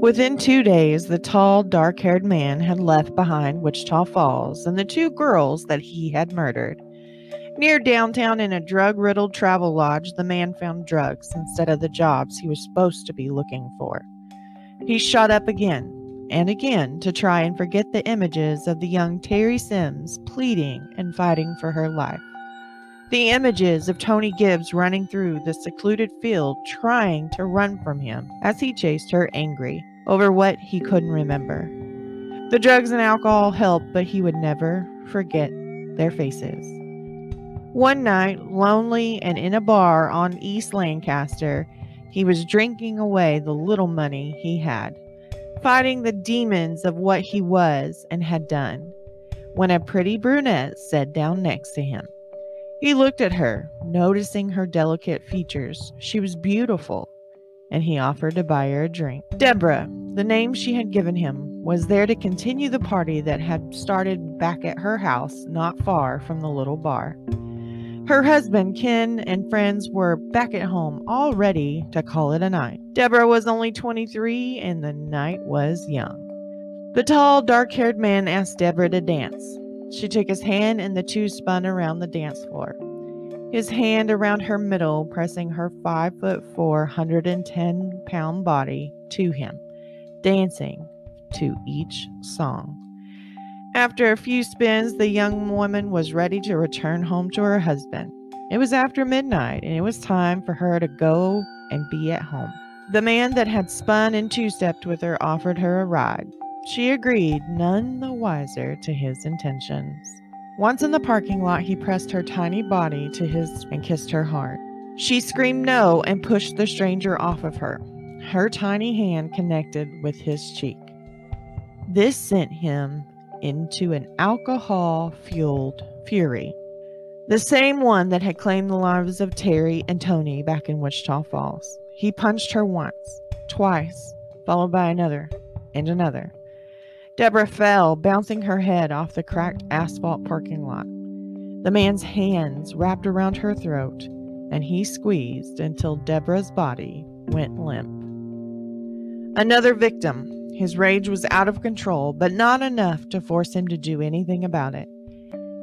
Within 2 days, the tall, dark-haired man had left behind Wichita Falls and the two girls that he had murdered. Near downtown in a drug-riddled travel lodge, the man found drugs instead of the jobs he was supposed to be looking for. He shot up again and again to try and forget the images of the young Terry Sims pleading and fighting for her life. The images of Tony Gibbs running through the secluded field trying to run from him as he chased her angry over what he couldn't remember. The drugs and alcohol helped, but he would never forget their faces. One night, lonely and in a bar on East Lancaster, he was drinking away the little money he had, fighting the demons of what he was and had done, when a pretty brunette sat down next to him. He looked at her, noticing her delicate features. She was beautiful, and he offered to buy her a drink. Deborah, the name she had given him, was there to continue the party that had started back at her house not far from the little bar. Her husband, Ken, and friends were back at home, all ready to call it a night. Deborah was only 23, and the night was young. The tall, dark-haired man asked Deborah to dance. She took his hand, and the two spun around the dance floor, his hand around her middle, pressing her 5'4", 110-pound body to him, dancing to each song. After a few spins, the young woman was ready to return home to her husband. It was after midnight, and it was time for her to go and be at home. The man that had spun and two-stepped with her offered her a ride. She agreed, none the wiser to his intentions. Once in the parking lot, he pressed her tiny body to his and kissed her hard. She screamed no and pushed the stranger off of her. Her tiny hand connected with his cheek. This sent him into an alcohol-fueled fury, the same one that had claimed the lives of Terry and Tony back in Wichita Falls. He punched her once, twice, followed by another and another. Deborah fell, bouncing her head off the cracked asphalt parking lot. The man's hands wrapped around her throat, and he squeezed until Deborah's body went limp. Another victim. His rage was out of control, but not enough to force him to do anything about it.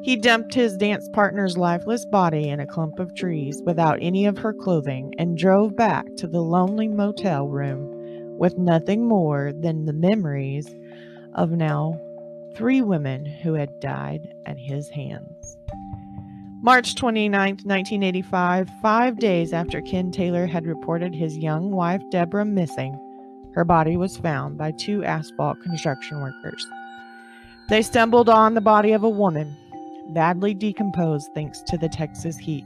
He dumped his dance partner's lifeless body in a clump of trees without any of her clothing and drove back to the lonely motel room with nothing more than the memories of now 3 women who had died at his hands. March 29, 1985, 5 days after Ken Taylor had reported his young wife Deborah missing, her body was found by 2 asphalt construction workers. They stumbled on the body of a woman, badly decomposed thanks to the Texas heat.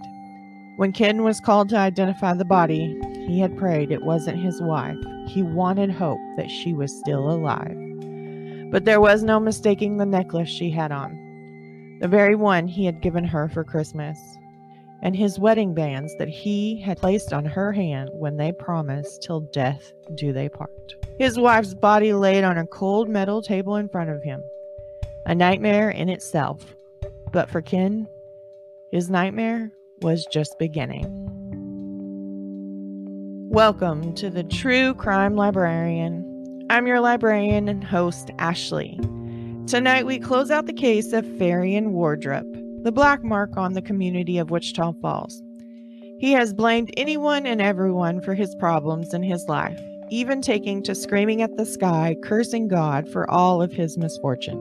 When Ken was called to identify the body, he had prayed it wasn't his wife. He wanted hope that she was still alive. But there was no mistaking the necklace she had on, the very one he had given her for Christmas, and his wedding bands that he had placed on her hand when they promised till death do they part. His wife's body laid on a cold metal table in front of him, a nightmare in itself. But for Ken, his nightmare was just beginning. Welcome to the True Crime Librarian. I'm your librarian and host, Ashley. Tonight we close out the case of Faryion Wardrip, the black mark on the community of Wichita Falls. He has blamed anyone and everyone for his problems in his life, even taking to screaming at the sky, cursing God for all of his misfortune.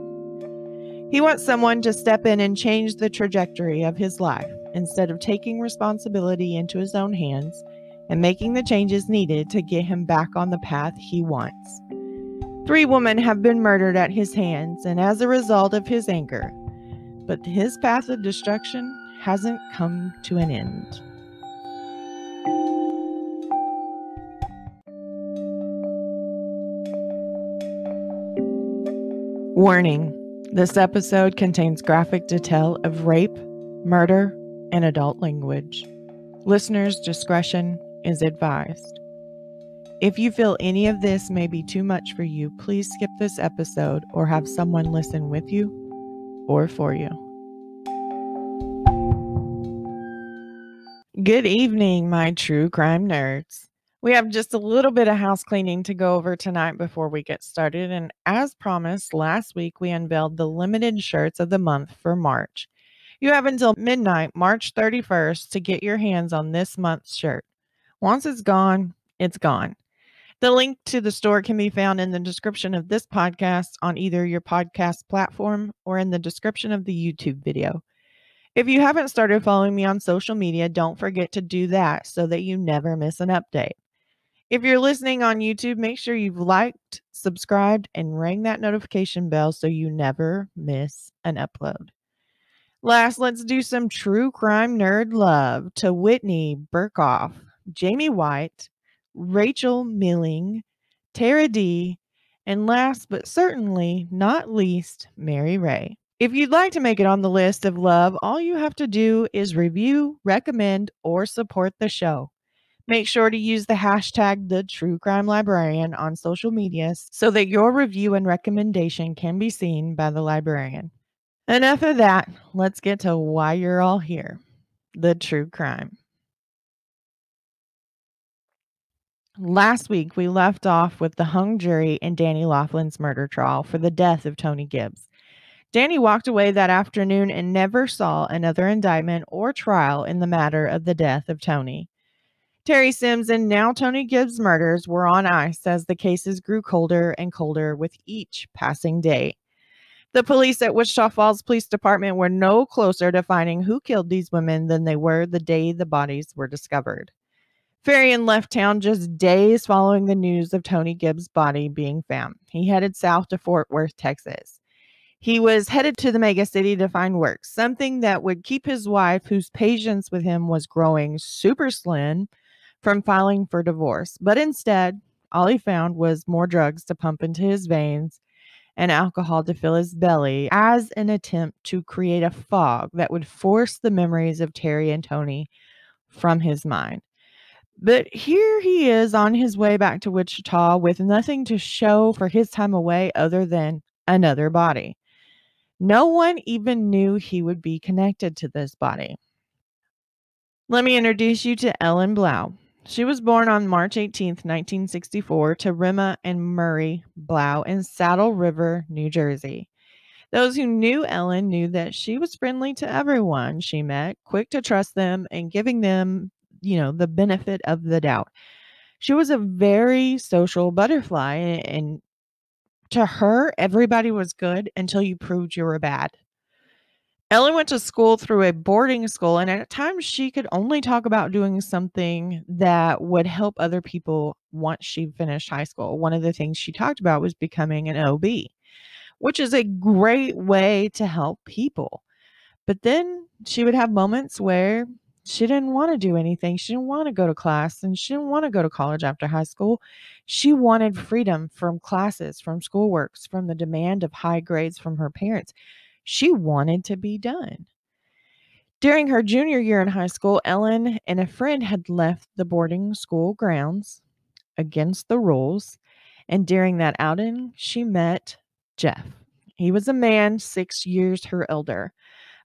He wants someone to step in and change the trajectory of his life instead of taking responsibility into his own hands and making the changes needed to get him back on the path he wants. 3 women have been murdered at his hands and as a result of his anger, but his path of destruction hasn't come to an end. Warning: this episode contains graphic detail of rape, murder, and adult language. Listeners' discretion is advised. If you feel any of this may be too much for you, please skip this episode or have someone listen with you or for you. Good evening, my true crime nerds. We have just a little bit of house cleaning to go over tonight before we get started. And as promised, last week we unveiled the limited shirts of the month for March. You have until midnight, March 31st, to get your hands on this month's shirt. Once it's gone, it's gone. The link to the store can be found in the description of this podcast on either your podcast platform or in the description of the YouTube video. If you haven't started following me on social media, don't forget to do that so that you never miss an update. If you're listening on YouTube, make sure you've liked, subscribed, and rang that notification bell so you never miss an upload. Last, let's do some true crime nerd love to Whitney Burkhoff, Jamie White, Rachel Milling, Tara D, and last but certainly not least, Mary Ray. If you'd like to make it on the list of love, all you have to do is review, recommend, or support the show. Make sure to use the hashtag #TrueCrimeLibrarian on social media so that your review and recommendation can be seen by the librarian. Enough of that. Let's get to why you're all here. The true crime. Last week, we left off with the hung jury in Danny Laughlin's murder trial for the death of Tony Gibbs. Danny walked away that afternoon and never saw another indictment or trial in the matter of the death of Tony. Terry Sims and now Tony Gibbs murders were on ice as the cases grew colder and colder with each passing day. The police at Wichita Falls Police Department were no closer to finding who killed these women than they were the day the bodies were discovered. Faryion left town just days following the news of Tony Gibbs' body being found. He headed south to Fort Worth, Texas. He was headed to the mega city to find work, something that would keep his wife, whose patience with him was growing super slim, from filing for divorce. But instead, all he found was more drugs to pump into his veins and alcohol to fill his belly as an attempt to create a fog that would force the memories of Terry and Tony from his mind. But here he is on his way back to Wichita with nothing to show for his time away other than another body. No one even knew he would be connected to this body. Let me introduce you to Ellen Blau. She was born on March 18, 1964, to Rima and Murray Blau in Saddle River, New Jersey. Those who knew Ellen knew that she was friendly to everyone she met, quick to trust them, and giving them, the benefit of the doubt. She was a very social butterfly, and to her, everybody was good until you proved you were bad. Ellen went to school through a boarding school, and at times she could only talk about doing something that would help other people once she finished high school. One of the things she talked about was becoming an OB, which is a great way to help people. But then she would have moments where she didn't want to do anything. She didn't want to go to class, and she didn't want to go to college after high school. She wanted freedom from classes, from schoolworks, from the demand of high grades from her parents. She wanted to be done. During her junior year in high school, Ellen and a friend had left the boarding school grounds against the rules, and during that outing, she met Jeff. He was a man 6 years her elder,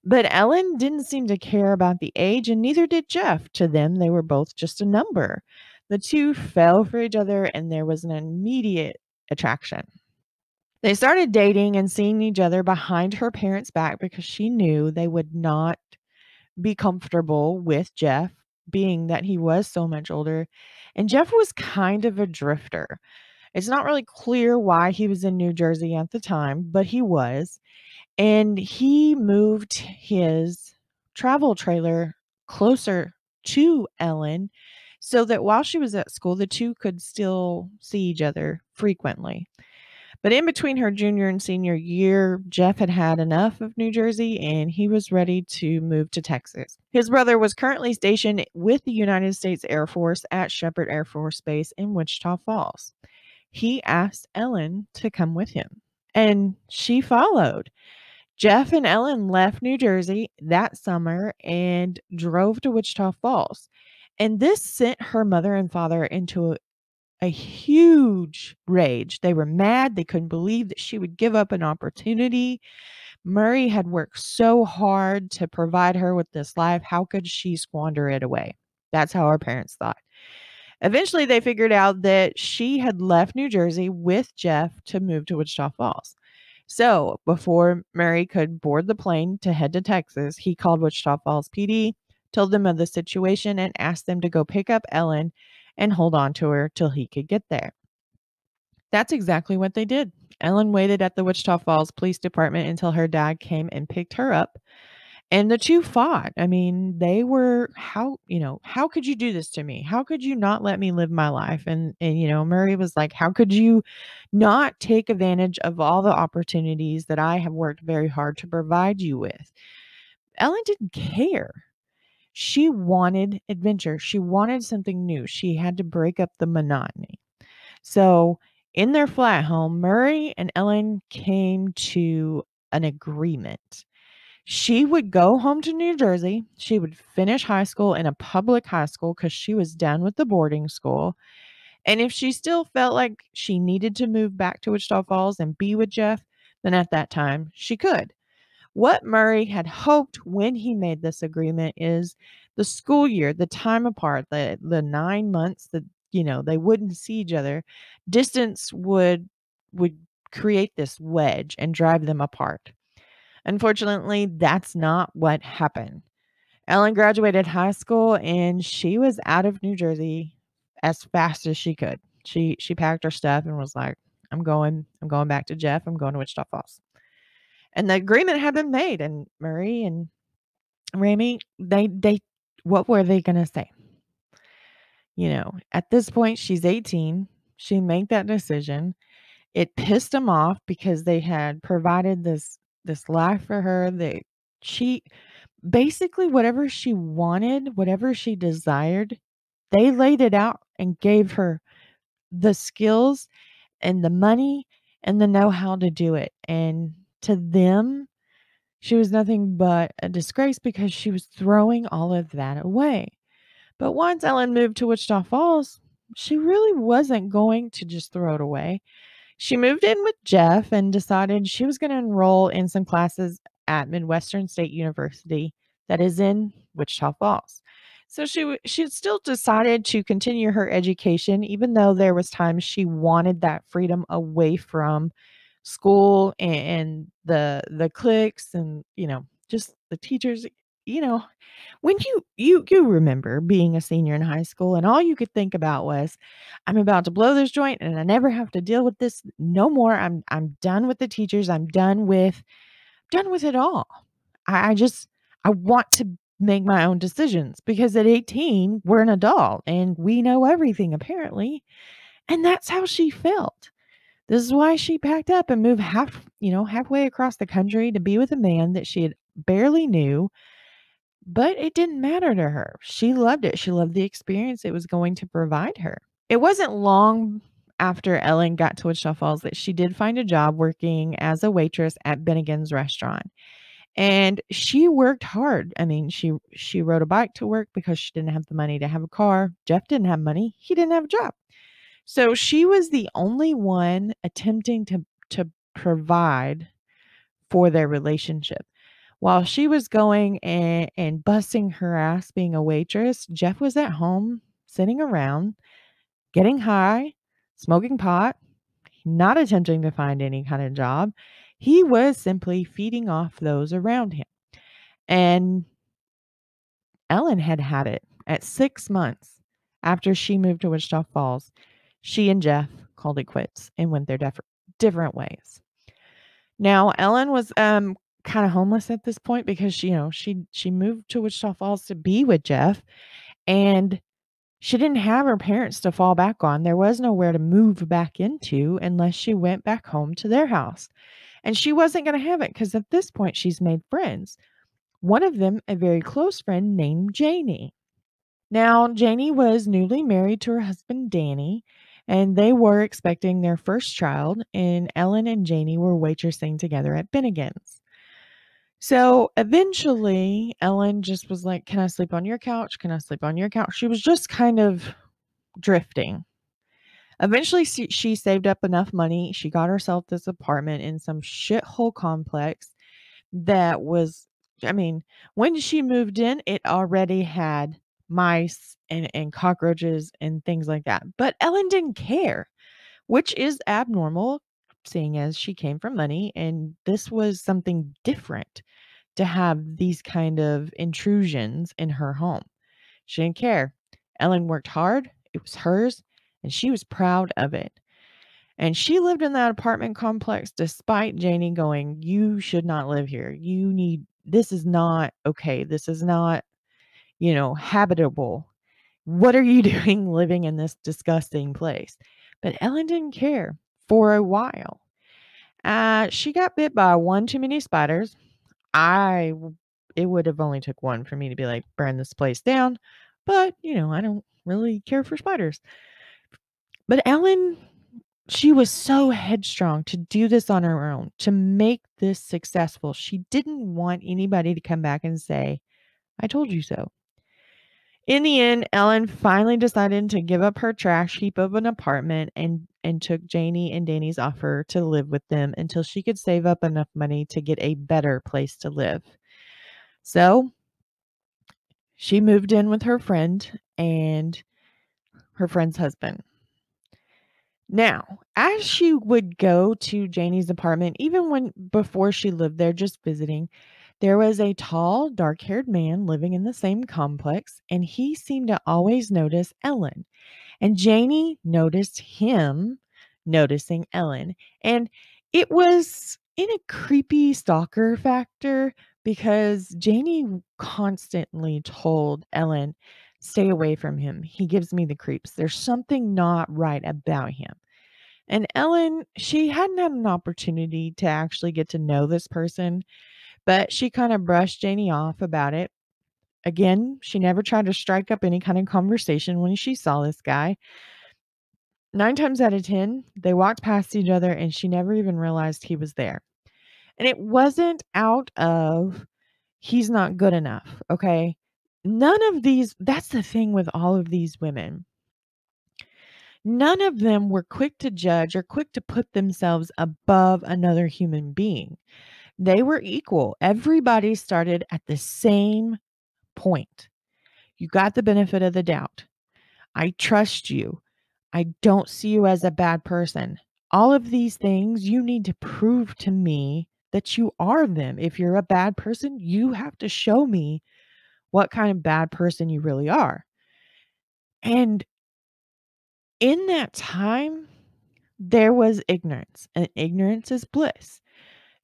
but Ellen didn't seem to care about the age, and neither did Jeff. To them, they were both just a number. The two fell for each other, and there was an immediate attraction. They started dating and seeing each other behind her parents' back because she knew they would not be comfortable with Jeff, being that he was so much older. And Jeff was kind of a drifter. It's not really clear why he was in New Jersey at the time, but he was. And he moved his travel trailer closer to Ellen so that while she was at school, the two could still see each other frequently. But in between her junior and senior year, Jeff had had enough of New Jersey and he was ready to move to Texas. His brother was currently stationed with the United States Air Force at Shepherd Air Force Base in Wichita Falls. He asked Ellen to come with him, and she followed. Jeff and Ellen left New Jersey that summer and drove to Wichita Falls. And this sent her mother and father into a huge rage. They were mad. They couldn't believe that she would give up an opportunity. Murray had worked so hard to provide her with this life. How could she squander it away? That's how our parents thought. Eventually, they figured out that she had left New Jersey with Jeff to move to Wichita Falls. So, before Murray could board the plane to head to Texas, he called Wichita Falls PD, told them of the situation, and asked them to go pick up Ellen and hold on to her till he could get there. That's exactly what they did. Ellen waited at the Wichita Falls Police Department until her dad came and picked her up. And the two fought. I mean, they were how could you do this to me? How could you not let me live my life? And Murray was like, how could you not take advantage of all the opportunities that I have worked very hard to provide you with? Ellen didn't care. She wanted adventure. She wanted something new. She had to break up the monotony. So, in their flat home, Murray and Ellen came to an agreement. She would go home to New Jersey. She would finish high school in a public high school because she was done with the boarding school. And if she still felt like she needed to move back to Wichita Falls and be with Jeff, then at that time she could. What Murray had hoped when he made this agreement is the school year, the time apart, the 9 months that they wouldn't see each other, distance would create this wedge and drive them apart. Unfortunately, that's not what happened. Ellen graduated high school and she was out of New Jersey as fast as she could. She packed her stuff and was like, I'm going back to Jeff. I'm going to Wichita Falls." And the agreement had been made, and Murray and Ramy, they what were they going to say? At this point she's 18. She made that decision. It pissed them off because they had provided this life for her that she basically whatever she wanted, whatever she desired, they laid it out and gave her the skills and the money and the know-how to do it. And to them, she was nothing but a disgrace because she was throwing all of that away. But once Ellen moved to Wichita Falls, she really wasn't going to just throw it away. She moved in with Jeff and decided she was going to enroll in some classes at Midwestern State University that is in Wichita Falls. So she still decided to continue her education, even though there was times she wanted that freedom away from school and the cliques and just the teachers. You know, when you remember being a senior in high school and all you could think about was, "I'm about to blow this joint and I never have to deal with this no more. I'm done with the teachers. I'm done with it all. I want to make my own decisions because at 18, we're an adult and we know everything apparently." And that's how she felt. This is why she packed up and moved halfway across the country to be with a man that she had barely knew. But it didn't matter to her. She loved it. She loved the experience it was going to provide her. It wasn't long after Ellen got to Wichita Falls that she did find a job working as a waitress at Bennigan's restaurant. And she worked hard. I mean, she rode a bike to work because she didn't have the money to have a car. Jeff didn't have money. He didn't have a job. So she was the only one attempting to provide for their relationship. While she was going and busting her ass being a waitress, Jeff was at home sitting around, getting high, smoking pot, not attempting to find any kind of job. He was simply feeding off those around him. And Ellen had it at 6 months after she moved to Wichita Falls. She and Jeff called it quits and went their different ways. Now, Ellen was kind of homeless at this point because she moved to Wichita Falls to be with Jeff, and she didn't have her parents to fall back on. There was nowhere to move back into unless she went back home to their house. And she wasn't going to have it because at this point she's made friends. One of them, a very close friend named Janie. Now, Janie was newly married to her husband, Danny, and they were expecting their first child, and Ellen and Janie were waitressing together at Bennigan's. So eventually, Ellen just was like, "Can I sleep on your couch? Can I sleep on your couch?" She was just kind of drifting. Eventually, she saved up enough money. She got herself this apartment in some shithole complex that was, I mean, when she moved in, it already had mice and cockroaches and things like that. But Ellen didn't care, which is abnormal, seeing as she came from money, and this was something different to have these kind of intrusions in her home. She didn't care. Ellen worked hard, it was hers, and she was proud of it. And she lived in that apartment complex despite Janie going, "You should not live here. This is not okay. This is not, habitable. What are you doing living in this disgusting place?" But Ellen didn't care for a while. She got bit by one too many spiders. It would have only took one for me to be like, burn this place down. But, I don't really care for spiders. But Ellen, she was so headstrong to do this on her own, to make this successful. She didn't want anybody to come back and say, "I told you so." In the end, Ellen finally decided to give up her trash heap of an apartment and took Janie and Danny's offer to live with them until she could save up enough money to get a better place to live. So she moved in with her friend and her friend's husband. Now, as she would go to Janie's apartment, even before she lived there, just visiting, there was a tall, dark-haired man living in the same complex, and he seemed to always notice Ellen. And Janie noticed him noticing Ellen. And it was in a creepy stalker factor because Janie constantly told Ellen, "Stay away from him. He gives me the creeps. There's something not right about him." And Ellen, she hadn't had an opportunity to actually get to know this person, but she kind of brushed Janie off about it. Again, she never tried to strike up any kind of conversation when she saw this guy. 9 times out of 10, they walked past each other and she never even realized he was there. And it wasn't out of, "He's not good enough," okay? None of these That's the thing with all of these women. None of them were quick to judge or quick to put themselves above another human being. They were equal. Everybody started at the same point. You got the benefit of the doubt. I trust you. I don't see you as a bad person. All of these things you need to prove to me that you are them. If you're a bad person, you have to show me what kind of bad person you really are. And in that time, there was ignorance, and ignorance is bliss.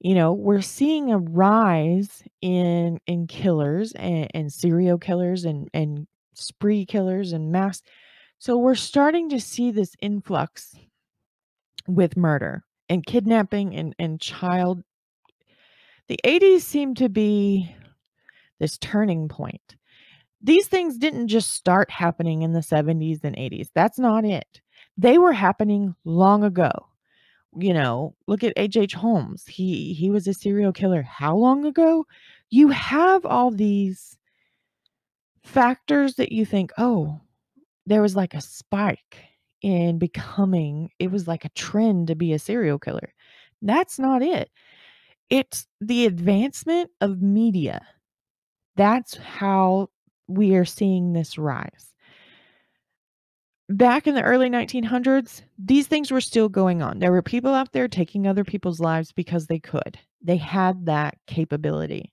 We're seeing a rise in killers and serial killers and spree killers and mass. So we're starting to see this influx with murder and kidnapping and child. The 80s seem to be this turning point. These things didn't just start happening in the 70s and 80s. That's not it. They were happening long ago. Look at H.H. Holmes. He was a serial killer how long ago? You have all these factors that you think, "Oh, there was like a spike in becoming, it was like a trend to be a serial killer." That's not it. It's the advancement of media. That's how we are seeing this rise. Back in the early 1900s, these things were still going on. There were people out there taking other people's lives because they could. They had that capability,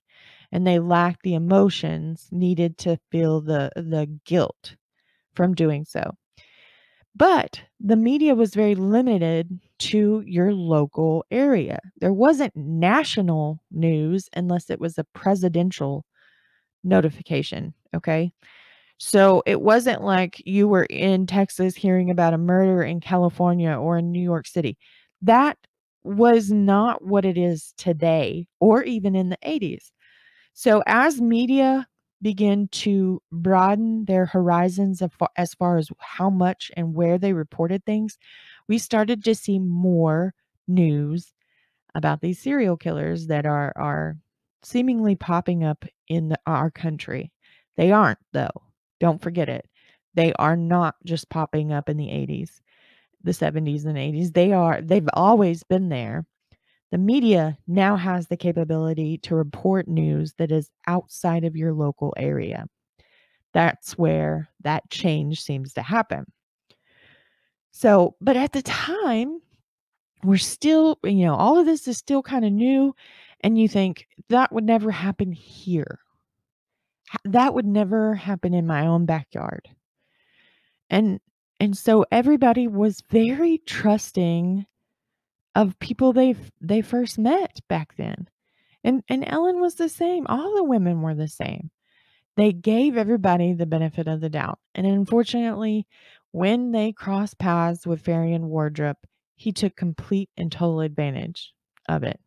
and they lacked the emotions needed to feel the guilt from doing so. But the media was very limited to your local area. There wasn't national news unless it was a presidential notification, okay? So it wasn't like you were in Texas hearing about a murder in California or in New York City. That was not what it is today or even in the 80s. So as media begin to broaden their horizons as far as how much and where they reported things, we started to see more news about these serial killers that are seemingly popping up in our country. They aren't, though. Don't forget it. They are not just popping up in the 80s, the 70s and 80s. They've always been there. The media now has the capability to report news that is outside of your local area. That's where that change seems to happen. So, but at the time, we're still, all of this is still kind of new. And you think that would never happen here. That would never happen in my own backyard. And and so everybody was very trusting of people they first met back then. And Ellen was the same. All the women were the same. They gave everybody the benefit of the doubt. And unfortunately, when they crossed paths with Faryion Wardrip, he took complete and total advantage of it.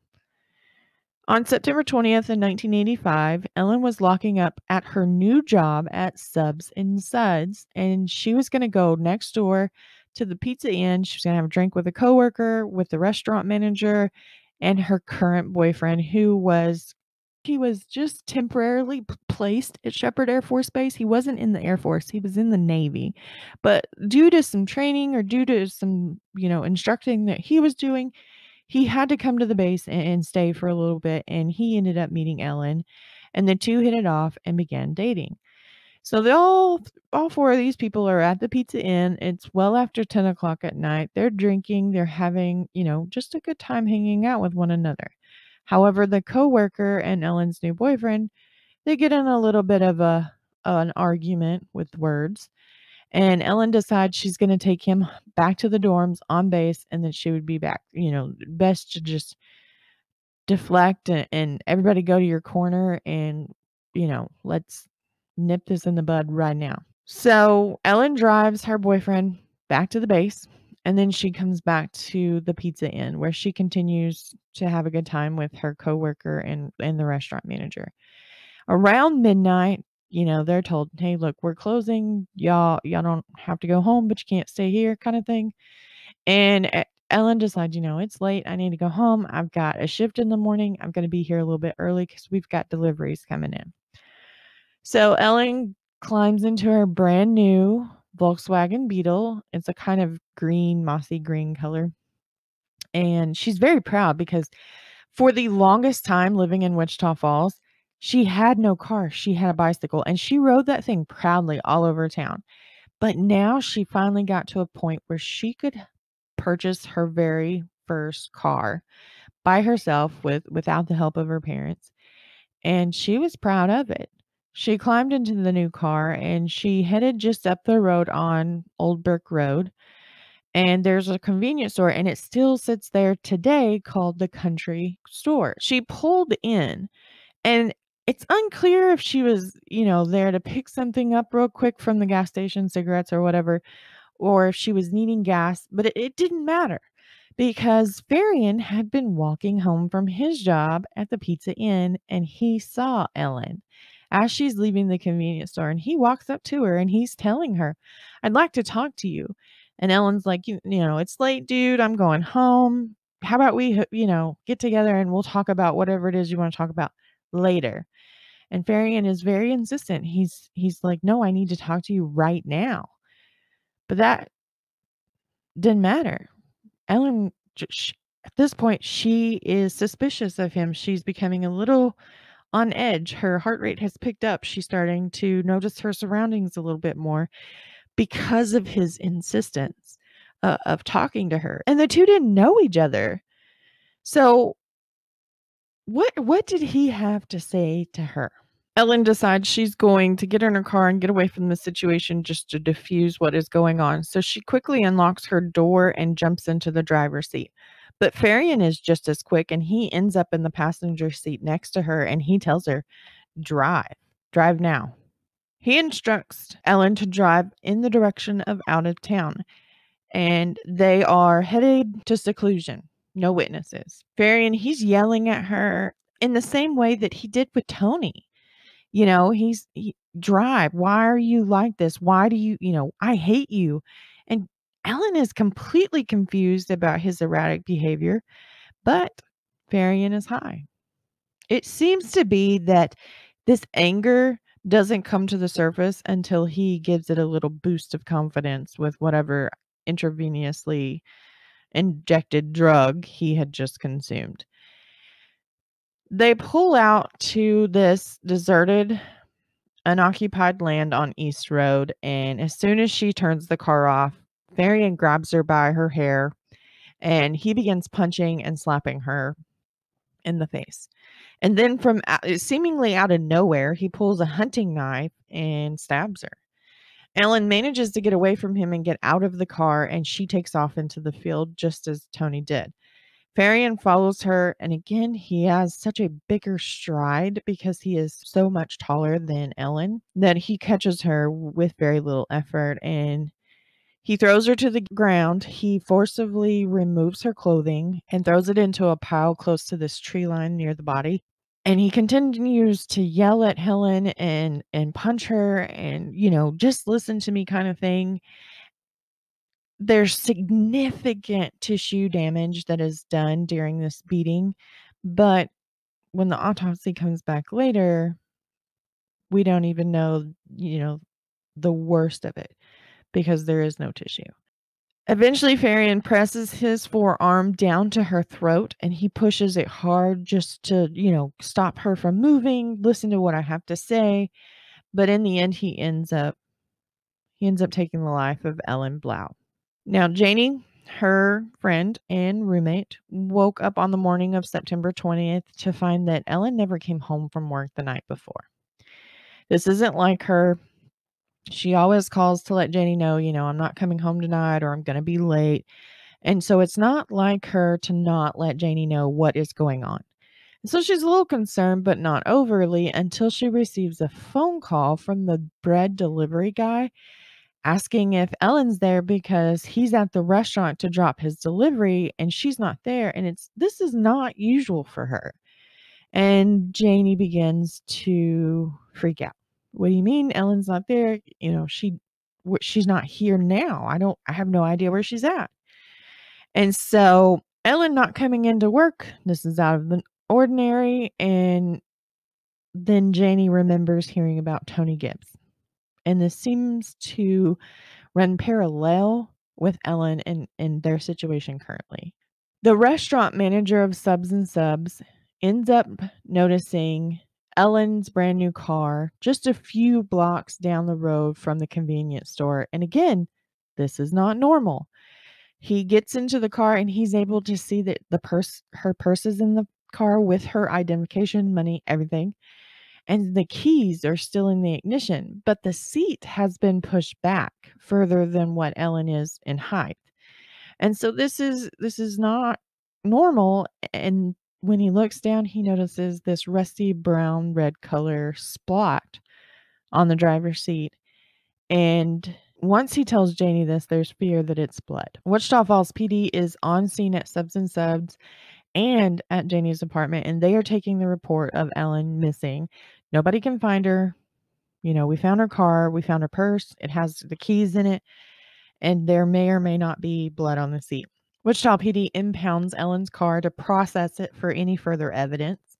On September 20th in 1985, Ellen was locking up at her new job at Subs and Suds, and she was going to go next door to the Pizza Inn. She was going to have a drink with a coworker, with the restaurant manager, and her current boyfriend, he was just temporarily placed at Shepherd Air Force Base. He wasn't in the Air Force, he was in the Navy. But due to some training or due to some, instructing that he was doing, he had to come to the base and stay for a little bit, and he ended up meeting Ellen, and the two hit it off and began dating. So they all four of these people are at the Pizza Inn. It's well after 10 o'clock at night. They're drinking, they're having, just a good time hanging out with one another. However, the coworker and Ellen's new boyfriend, they get in a little bit of an argument with words. And Ellen decides she's going to take him back to the dorms on base, and then she would be back. Best to just deflect and everybody go to your corner and, let's nip this in the bud right now. So Ellen drives her boyfriend back to the base, and then she comes back to the Pizza Inn where she continues to have a good time with her coworker and the restaurant manager. Around midnight, they're told, "Hey, look, we're closing. Y'all don't have to go home, but you can't stay here," kind of thing. And Ellen decides, it's late. I need to go home. I've got a shift in the morning. I'm going to be here a little bit early because we've got deliveries coming in. So Ellen climbs into her brand new Volkswagen Beetle. It's a kind of green, mossy green color. And she's very proud because for the longest time living in Wichita Falls, she had no car. She had a bicycle, and she rode that thing proudly all over town. But now she finally got to a point where she could purchase her very first car by herself without the help of her parents, and she was proud of it. She climbed into the new car and she headed just up the road on Old Brick Road, and there's a convenience store, and it still sits there today, called the Country Store. She pulled in, and it's unclear if she was, there to pick something up real quick from the gas station, cigarettes or whatever, or if she was needing gas, but it didn't matter because Faryion had been walking home from his job at the Pizza Inn, and he saw Ellen as she's leaving the convenience store, and he walks up to her and he's telling her, "I'd like to talk to you." And Ellen's like, "It's late, dude. I'm going home. How about we, get together and we'll talk about whatever it is you want to talk about later." And Faryion is very insistent. He's like, "No, I need to talk to you right now." But that didn't matter. Ellen, at this point, she is suspicious of him. She's becoming a little on edge. Her heart rate has picked up. She's starting to notice her surroundings a little bit more because of his insistence of talking to her. And the two didn't know each other. So what did he have to say to her? Ellen decides she's going to get in her car and get away from the situation just to diffuse what is going on. So she quickly unlocks her door and jumps into the driver's seat. But Faryion is just as quick, and he ends up in the passenger seat next to her, and he tells her, drive now. He instructs Ellen to drive in the direction of out of town, and they are headed to seclusion. No witnesses. Faryion, he's yelling at her in the same way that he did with Tony. Drive. Why are you like this? Why do you, I hate you. And Ellen is completely confused about his erratic behavior, but Faryion is high. It seems to be that this anger doesn't come to the surface until he gives it a little boost of confidence with whatever intravenously injected drug he had just consumed. They pull out to this deserted unoccupied land on East Road, and as soon as she turns the car off, Faryion grabs her by her hair, and he begins punching and slapping her in the face. And then from seemingly out of nowhere, he pulls a hunting knife and stabs her. Ellen manages to get away from him and get out of the car, and she takes off into the field just as Tony did. Faryion follows her, and again, he has such a bigger stride because he is so much taller than Ellen that he catches her with very little effort, and he throws her to the ground. He forcibly removes her clothing and throws it into a pile close to this tree line near the body. And he continues to yell at Helen and punch her and, just listen to me kind of thing. There's significant tissue damage that is done during this beating, but when the autopsy comes back later, we don't even know, the worst of it because there is no tissue. Eventually, Faryion presses his forearm down to her throat and he pushes it hard just to, stop her from moving, listen to what I have to say. But in the end, he ends up taking the life of Ellen Blau. Now, Janie, her friend and roommate, woke up on the morning of September 20th to find that Ellen never came home from work the night before. This isn't like her. She always calls to let Janie know, I'm not coming home tonight or I'm going to be late. And so it's not like her to not let Janie know what is going on. So she's a little concerned, but not overly, until she receives a phone call from the bread delivery guy asking if Ellen's there because he's at the restaurant to drop his delivery and she's not there. And this is not usual for her. And Janie begins to freak out. What do you mean Ellen's not there? She's not here now. I have no idea where she's at. And so Ellen not coming into work, this is out of the ordinary. And then Janie remembers hearing about Tony Gibbs. And this seems to run parallel with Ellen and their situation currently. The restaurant manager of Subs and Subs ends up noticing Ellen's brand new car just a few blocks down the road from the convenience store. And again, this is not normal. He gets into the car and he's able to see that her purse is in the car with her identification, money, everything. And the keys are still in the ignition, but the seat has been pushed back further than what Ellen is in height. And so this is not normal. And when he looks down, he notices this rusty brown red color splot on the driver's seat. And once he tells Janie this, there's fear that it's blood. Wichita Falls PD is on scene at Subs and Subs and at Janie's apartment, and they are taking the report of Ellen missing. Nobody can find her. We found her car, we found her purse, it has the keys in it, and there may or may not be blood on the seat. Wichita PD impounds Ellen's car to process it for any further evidence,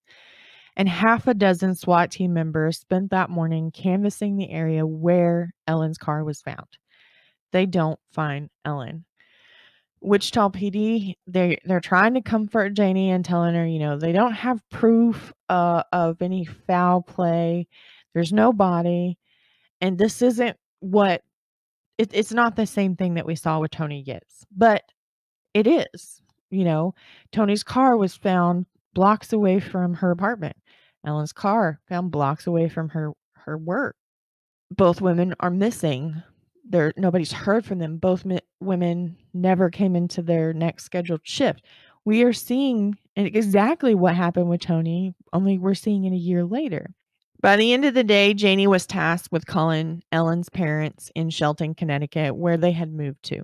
and half a dozen SWAT team members spent that morning canvassing the area where Ellen's car was found. They don't find Ellen. Wichita PD, they're trying to comfort Janie and telling her, they don't have proof of any foul play. There's no body. And this isn't it's not the same thing that we saw with Tony Gibbs, but it is. Tony's car was found blocks away from her apartment. Ellen's car found blocks away from her work. Both women are missing. Nobody's heard from them. Both women never came into their next scheduled shift. We are seeing exactly what happened with Tony, only we're seeing it a year later. By the end of the day, Janie was tasked with calling Ellen's parents in Shelton, Connecticut, where they had moved to.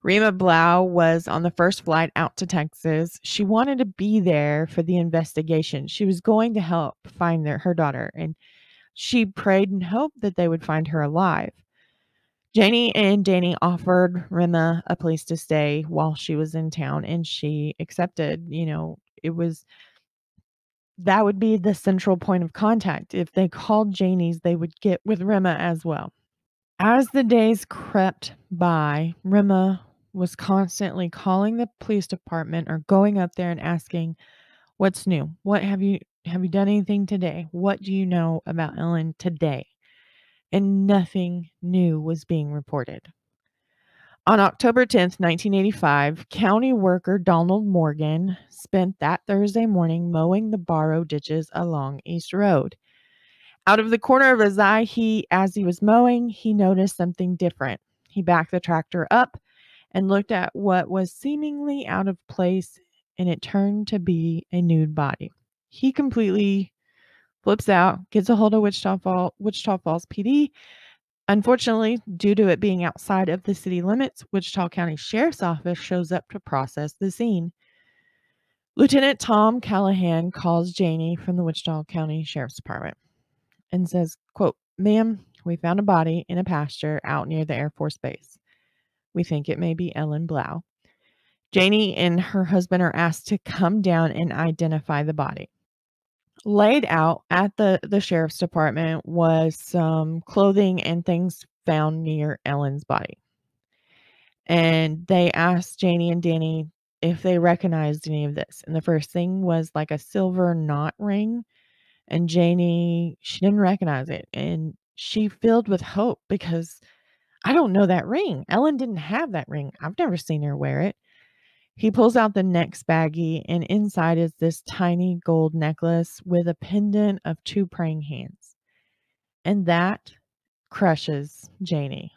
Rima Blau was on the first flight out to Texas. She wanted to be there for the investigation. She was going to help find her daughter, and she prayed and hoped that they would find her alive. Janie and Danny offered Rima a place to stay while she was in town, and she accepted. That would be the central point of contact. If they called Janie's, they would get with Rima as well. As the days crept by, Rima was constantly calling the police department or going up there and asking, "What's new? What have you Have you done anything today? What do you know about Ellen today?" And nothing new was being reported. On October 10th, 1985, county worker Donald Morgan spent that Thursday morning mowing the borrow ditches along East Road. Out of the corner of his eye, as he was mowing, he noticed something different. He backed the tractor up and looked at what was seemingly out of place, and it turned to be a nude body. He completely flips out, gets a hold of Wichita Falls PD. Unfortunately, due to it being outside of the city limits, Wichita County Sheriff's Office shows up to process the scene. Lieutenant Tom Callahan calls Janie from the Wichita County Sheriff's Department and says, quote, "Ma'am, we found a body in a pasture out near the Air Force Base. We think it may be Ellen Blau." Janie and her husband are asked to come down and identify the body. Laid out at the sheriff's department was some clothing and things found near Ellen's body. And they asked Janie and Danny if they recognized any of this. And the first thing was like a silver knot ring. And Janie, she didn't recognize it. And she filled with hope because I don't know that ring. Ellen didn't have that ring. I've never seen her wear it. He pulls out the next baggie, and inside is this tiny gold necklace with a pendant of 2 praying hands. And that crushes Janie.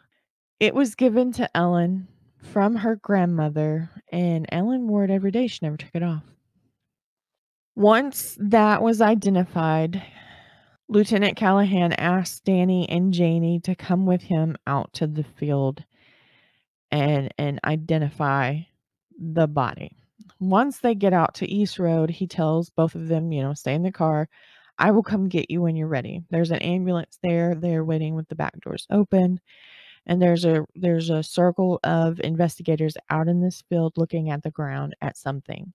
It was given to Ellen from her grandmother, and Ellen wore it every day. She never took it off. Once that was identified, Lieutenant Callahan asked Danny and Janie to come with him out to the field and identify the body. Once they get out to East Road, he tells both of them, stay in the car. I will come get you when you're ready. There's an ambulance there. They're waiting with the back doors open. And there's a circle of investigators out in this field looking at the ground at something.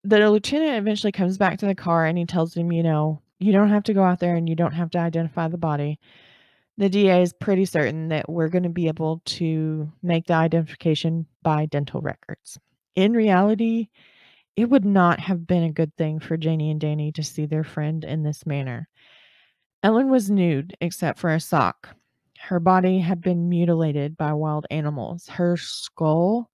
The lieutenant eventually comes back to the car and he tells him, you don't have to go out there and you don't have to identify the body. The DA is pretty certain that we're going to be able to make the identification by dental records. In reality, it would not have been a good thing for Janie and Danny to see their friend in this manner. Ellen was nude except for a sock. Her body had been mutilated by wild animals. Her skull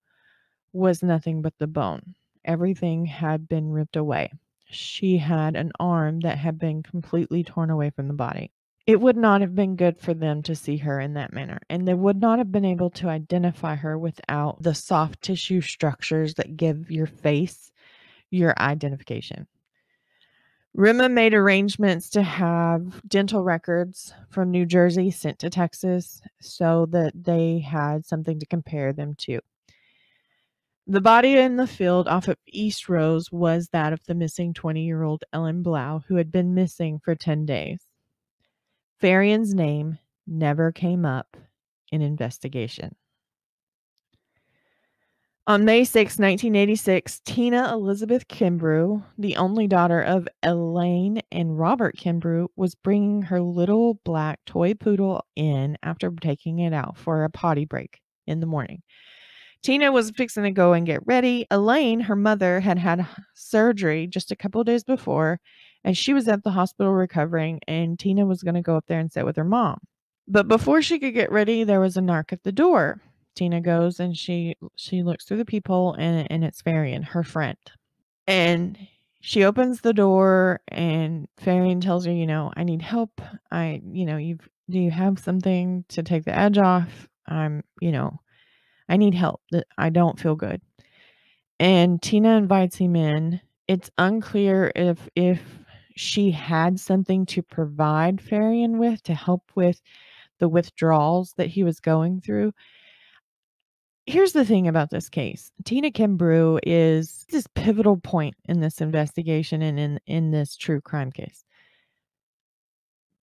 was nothing but the bone. Everything had been ripped away. She had an arm that had been completely torn away from the body. It would not have been good for them to see her in that manner, and they would not have been able to identify her without the soft tissue structures that give your face your identification. Rima made arrangements to have dental records from New Jersey sent to Texas so that they had something to compare them to. The body in the field off of East Rose was that of the missing 20-year-old Ellen Blau, who had been missing for 10 days. Faryon's name never came up in investigation. On May 6, 1986, Tina Elizabeth Kimbrough, the only daughter of Elaine and Robert Kimbrough, was bringing her little black toy poodle in after taking it out for a potty break in the morning. Tina was fixing to go and get ready. Elaine, her mother, had had surgery just a couple of days before, and she was at the hospital recovering, and Tina was going to go up there and sit with her mom. But before she could get ready, there was a knock at the door. Tina goes and she looks through the peephole, and it's Faryion, her friend. And she opens the door, and Faryion tells her, I need help. Do you have something to take the edge off? I need help. I don't feel good. And Tina invites him in. It's unclear if she had something to provide Faryion with to help with the withdrawals that he was going through. Here's the thing about this case. Tina Kimbrough is this pivotal point in this investigation and in this true crime case.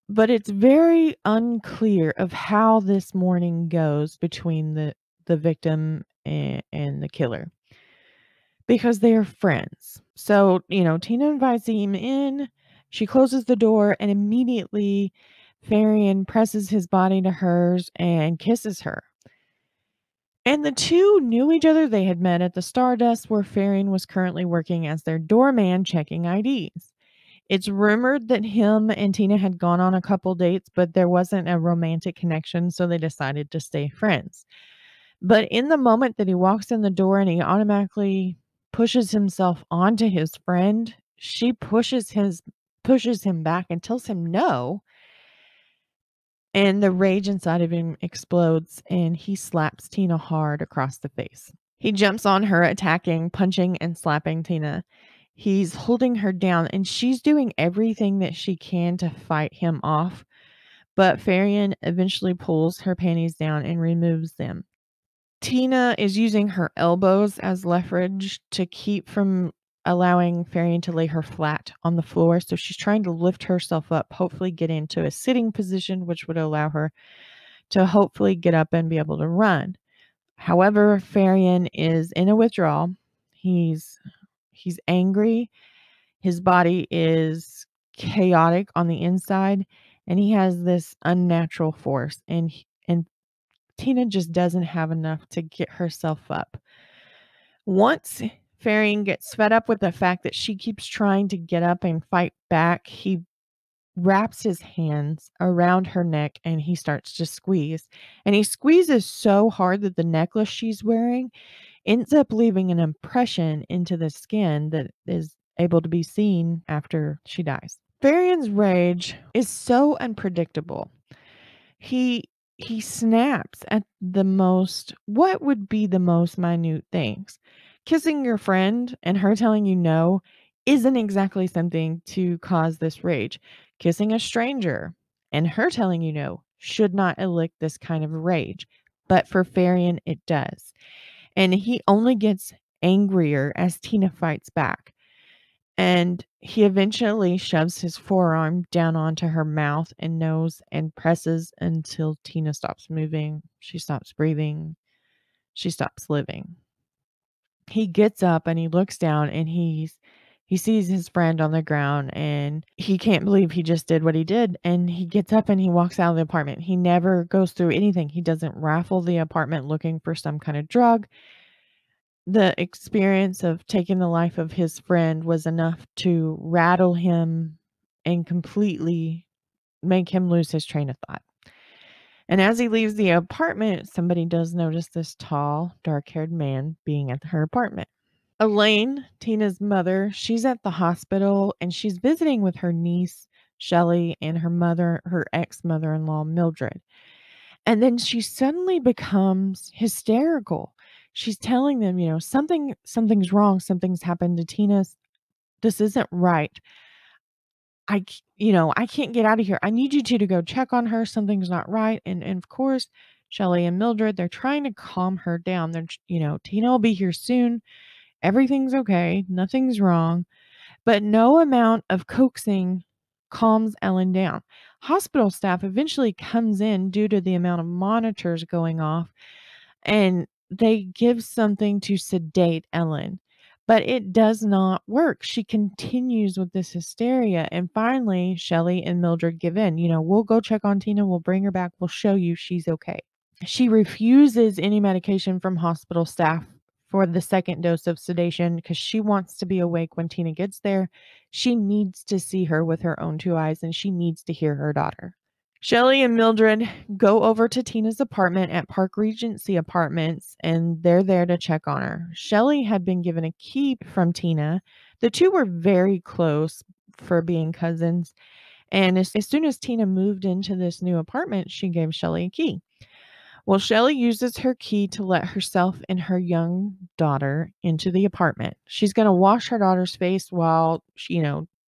But it's very unclear of how this morning goes between the victim and the killer, because they are friends. So, Tina invites him in. She closes the door, and immediately Faryion presses his body to hers and kisses her. And the two knew each other. They had met at the Stardust, where Faryion was currently working as their doorman checking IDs. It's rumored that him and Tina had gone on a couple dates, but there wasn't a romantic connection, so they decided to stay friends. But in the moment that he walks in the door and he automatically pushes himself onto his friend, she pushes him back and tells him no, and the rage inside of him explodes and he slaps Tina hard across the face. He jumps on her, attacking, punching, and slapping Tina. He's holding her down, and she's doing everything that she can to fight him off. But Faryion eventually pulls her panties down and removes them. Tina is using her elbows as leverage to keep from allowing Faryion to lay her flat on the floor. So she's trying to lift herself up, hopefully get into a sitting position, which would allow her to hopefully get up and be able to run. However, Faryion is in a withdrawal. He's angry. His body is chaotic on the inside, and he has this unnatural force. And Tina just doesn't have enough to get herself up. Once Faryion gets fed up with the fact that she keeps trying to get up and fight back, he wraps his hands around her neck and he starts to squeeze. And he squeezes so hard that the necklace she's wearing ends up leaving an impression into the skin that is able to be seen after she dies. Faryon's rage is so unpredictable. He snaps at what would be the most minute things. Kissing your friend and her telling you no isn't exactly something to cause this rage. Kissing a stranger and her telling you no should not elicit this kind of rage. But for Faryion, it does. And he only gets angrier as Tina fights back. And he eventually shoves his forearm down onto her mouth and nose and presses until Tina stops moving. She stops breathing. She stops living. He gets up and he looks down and he sees his friend on the ground and he can't believe he just did what he did. And he gets up and he walks out of the apartment. He never goes through anything. He doesn't raffle the apartment looking for some kind of drug. The experience of taking the life of his friend was enough to rattle him and completely make him lose his train of thought. And as he leaves the apartment, somebody does notice this tall, dark-haired man being at her apartment. Elaine, Tina's mother, she's at the hospital and she's visiting with her niece, Shelley, and her ex-mother-in-law, Mildred. And then she suddenly becomes hysterical. She's telling them, something's wrong. Something's happened to Tina. This isn't right. I can't get out of here. I need you two to go check on her. Something's not right. And of course, Shelley and Mildred, they're trying to calm her down. Tina will be here soon. Everything's okay. Nothing's wrong. But no amount of coaxing calms Ellen down. Hospital staff eventually comes in due to the amount of monitors going off, and they give something to sedate Ellen. But it does not work. She continues with this hysteria. And finally, Shelley and Mildred give in. We'll go check on Tina. We'll bring her back. We'll show you she's okay. She refuses any medication from hospital staff for the second dose of sedation because she wants to be awake when Tina gets there. She needs to see her with her own two eyes and she needs to hear her daughter. Shelley and Mildred go over to Tina's apartment at Park Regency Apartments and they're there to check on her. Shelley had been given a key from Tina. The two were very close for being cousins. And as soon as Tina moved into this new apartment, she gave Shelley a key. Well, Shelley uses her key to let herself and her young daughter into the apartment. She's going to wash her daughter's face while,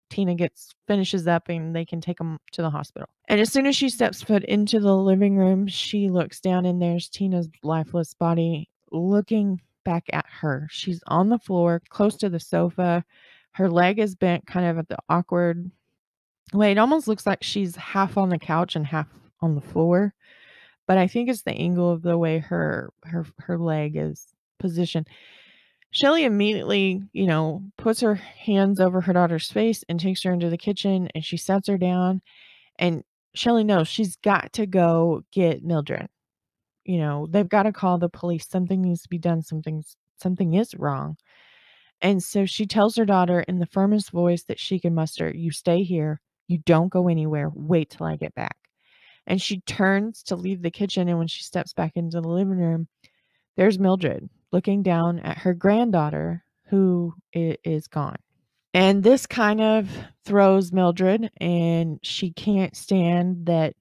Tina finishes up and they can take them to the hospital. And as soon as she steps foot into the living room, she looks down and there's Tina's lifeless body looking back at her. She's on the floor close to the sofa. Her leg is bent kind of at the awkward way. It almost looks like she's half on the couch and half on the floor. But I think it's the angle of the way her leg is positioned. Shelley immediately, puts her hands over her daughter's face and takes her into the kitchen and she sets her down. And Shelley knows she's got to go get Mildred. They've got to call the police. Something needs to be done. Something is wrong. And so she tells her daughter in the firmest voice that she can muster, "You stay here. You don't go anywhere. Wait till I get back." And she turns to leave the kitchen, and when she steps back into the living room, there's Mildred looking down at her granddaughter who is gone. And this kind of throws Mildred, and she can't stand that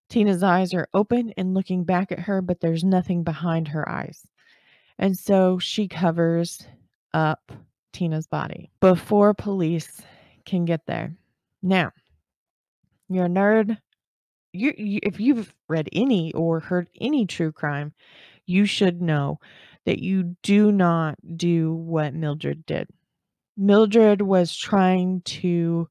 Tina's eyes are open and looking back at her, but there's nothing behind her eyes. And so she covers up Tina's body before police can get there. Now, you're a nerd. If you've read any or heard any true crime, you should know that you do not do what Mildred did. Mildred was trying to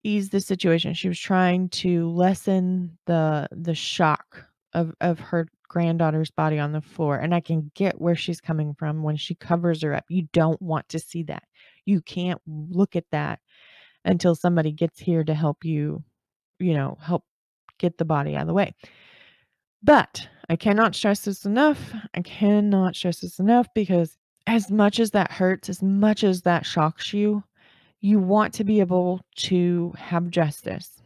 ease the situation. She was trying to lessen the shock of her granddaughter's body on the floor, and I can get where she's coming from when she covers her up. You don't want to see that. You can't look at that until somebody gets here to help you, help get the body out of the way. But I cannot stress this enough. I cannot stress this enough because as much as that hurts, as much as that shocks you, you want to be able to have justice.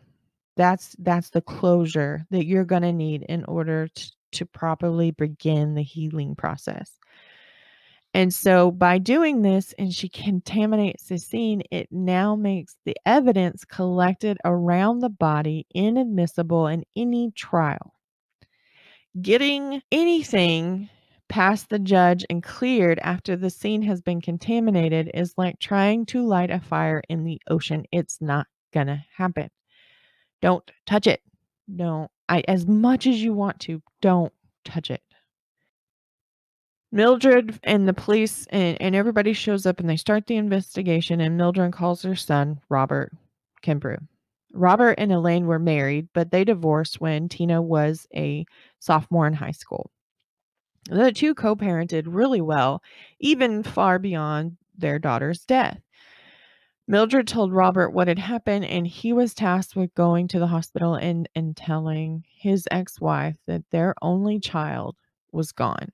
That's the closure that you're going to need in order to properly begin the healing process. And so by doing this, and she contaminates the scene, it now makes the evidence collected around the body inadmissible in any trial. Getting anything past the judge and cleared after the scene has been contaminated is like trying to light a fire in the ocean. It's not gonna happen. Don't touch it. As much as you want to, don't touch it. Mildred and the police and everybody shows up and they start the investigation, and Mildred calls her son, Robert Kimbrough. Robert and Elaine were married, but they divorced when Tina was a sophomore in high school. The two co-parented really well, even far beyond their daughter's death. Mildred told Robert what had happened, and he was tasked with going to the hospital and telling his ex-wife that their only child was gone.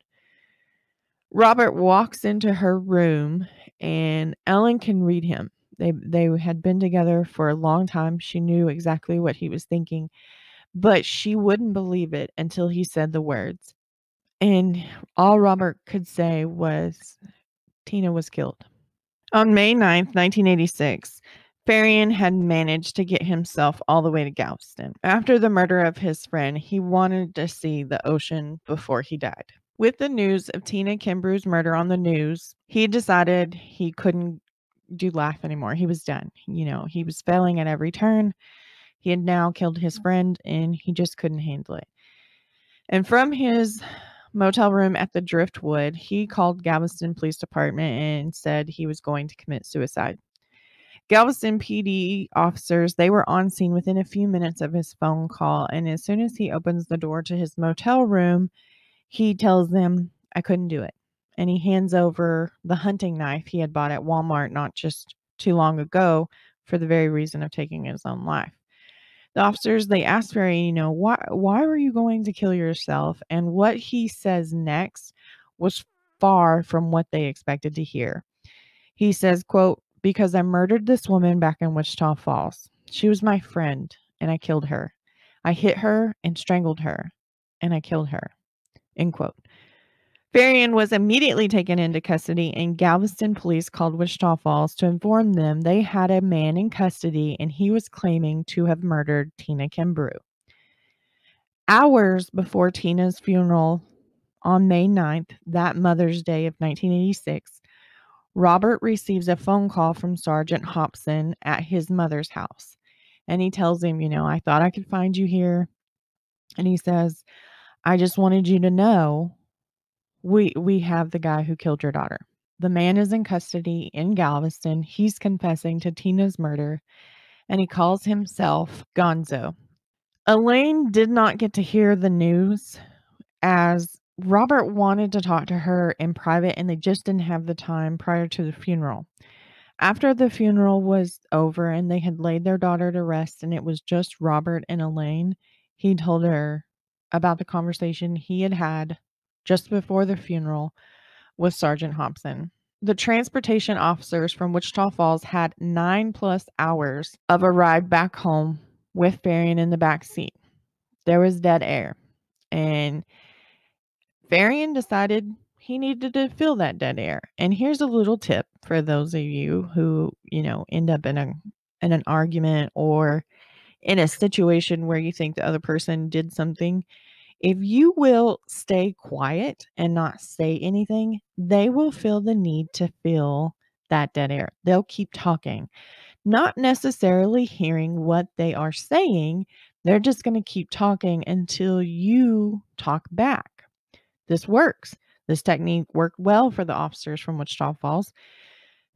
Robert walks into her room, and Ellen can read him. They had been together for a long time. She knew exactly what he was thinking, but she wouldn't believe it until he said the words. And all Robert could say was, "Tina was killed." On May 9th, 1986, Faryion had managed to get himself all the way to Galveston. After the murder of his friend, he wanted to see the ocean before he died. With the news of Tina Kimbrough's murder on the news, he decided he couldn't do life anymore. He was done. He was failing at every turn. He had now killed his friend, and he just couldn't handle it. And from his motel room at the Driftwood, he called Galveston Police Department and said he was going to commit suicide. Galveston PD officers, they were on scene within a few minutes of his phone call, and as soon as he opens the door to his motel room, he tells them, "I couldn't do it." And he hands over the hunting knife he had bought at Walmart not just too long ago for the very reason of taking his own life. The officers, they asked Farry, why were you going to kill yourself? And what he says next was far from what they expected to hear. He says, quote, "Because I murdered this woman back in Wichita Falls. She was my friend, and I killed her. I hit her and strangled her, and I killed her." End quote. Faryion was immediately taken into custody, and Galveston police called Wichita Falls to inform them they had a man in custody, and he was claiming to have murdered Tina Kimbrough. Hours before Tina's funeral on May 9th, that Mother's Day of 1986, Robert receives a phone call from Sergeant Hobson at his mother's house. And he tells him, "I thought I could find you here." And he says, "I just wanted you to know we have the guy who killed your daughter. The man is in custody in Galveston. He's confessing to Tina's murder, and he calls himself Gonzo." Elaine did not get to hear the news, as Robert wanted to talk to her in private, and they just didn't have the time prior to the funeral. After the funeral was over and they had laid their daughter to rest and it was just Robert and Elaine, he told her about the conversation he had had just before the funeral with Sergeant Hobson. The transportation officers from Wichita Falls had 9+ hours of a ride back home with Faryion in the back seat. There was dead air, and Faryion decided he needed to fill that dead air. And here's a little tip for those of you who, end up in an argument or in a situation where you think the other person did something. If you will stay quiet and not say anything, they will feel the need to fill that dead air. They'll keep talking, not necessarily hearing what they are saying. They're just going to keep talking until you talk back. This works. This technique worked well for the officers from Wichita Falls.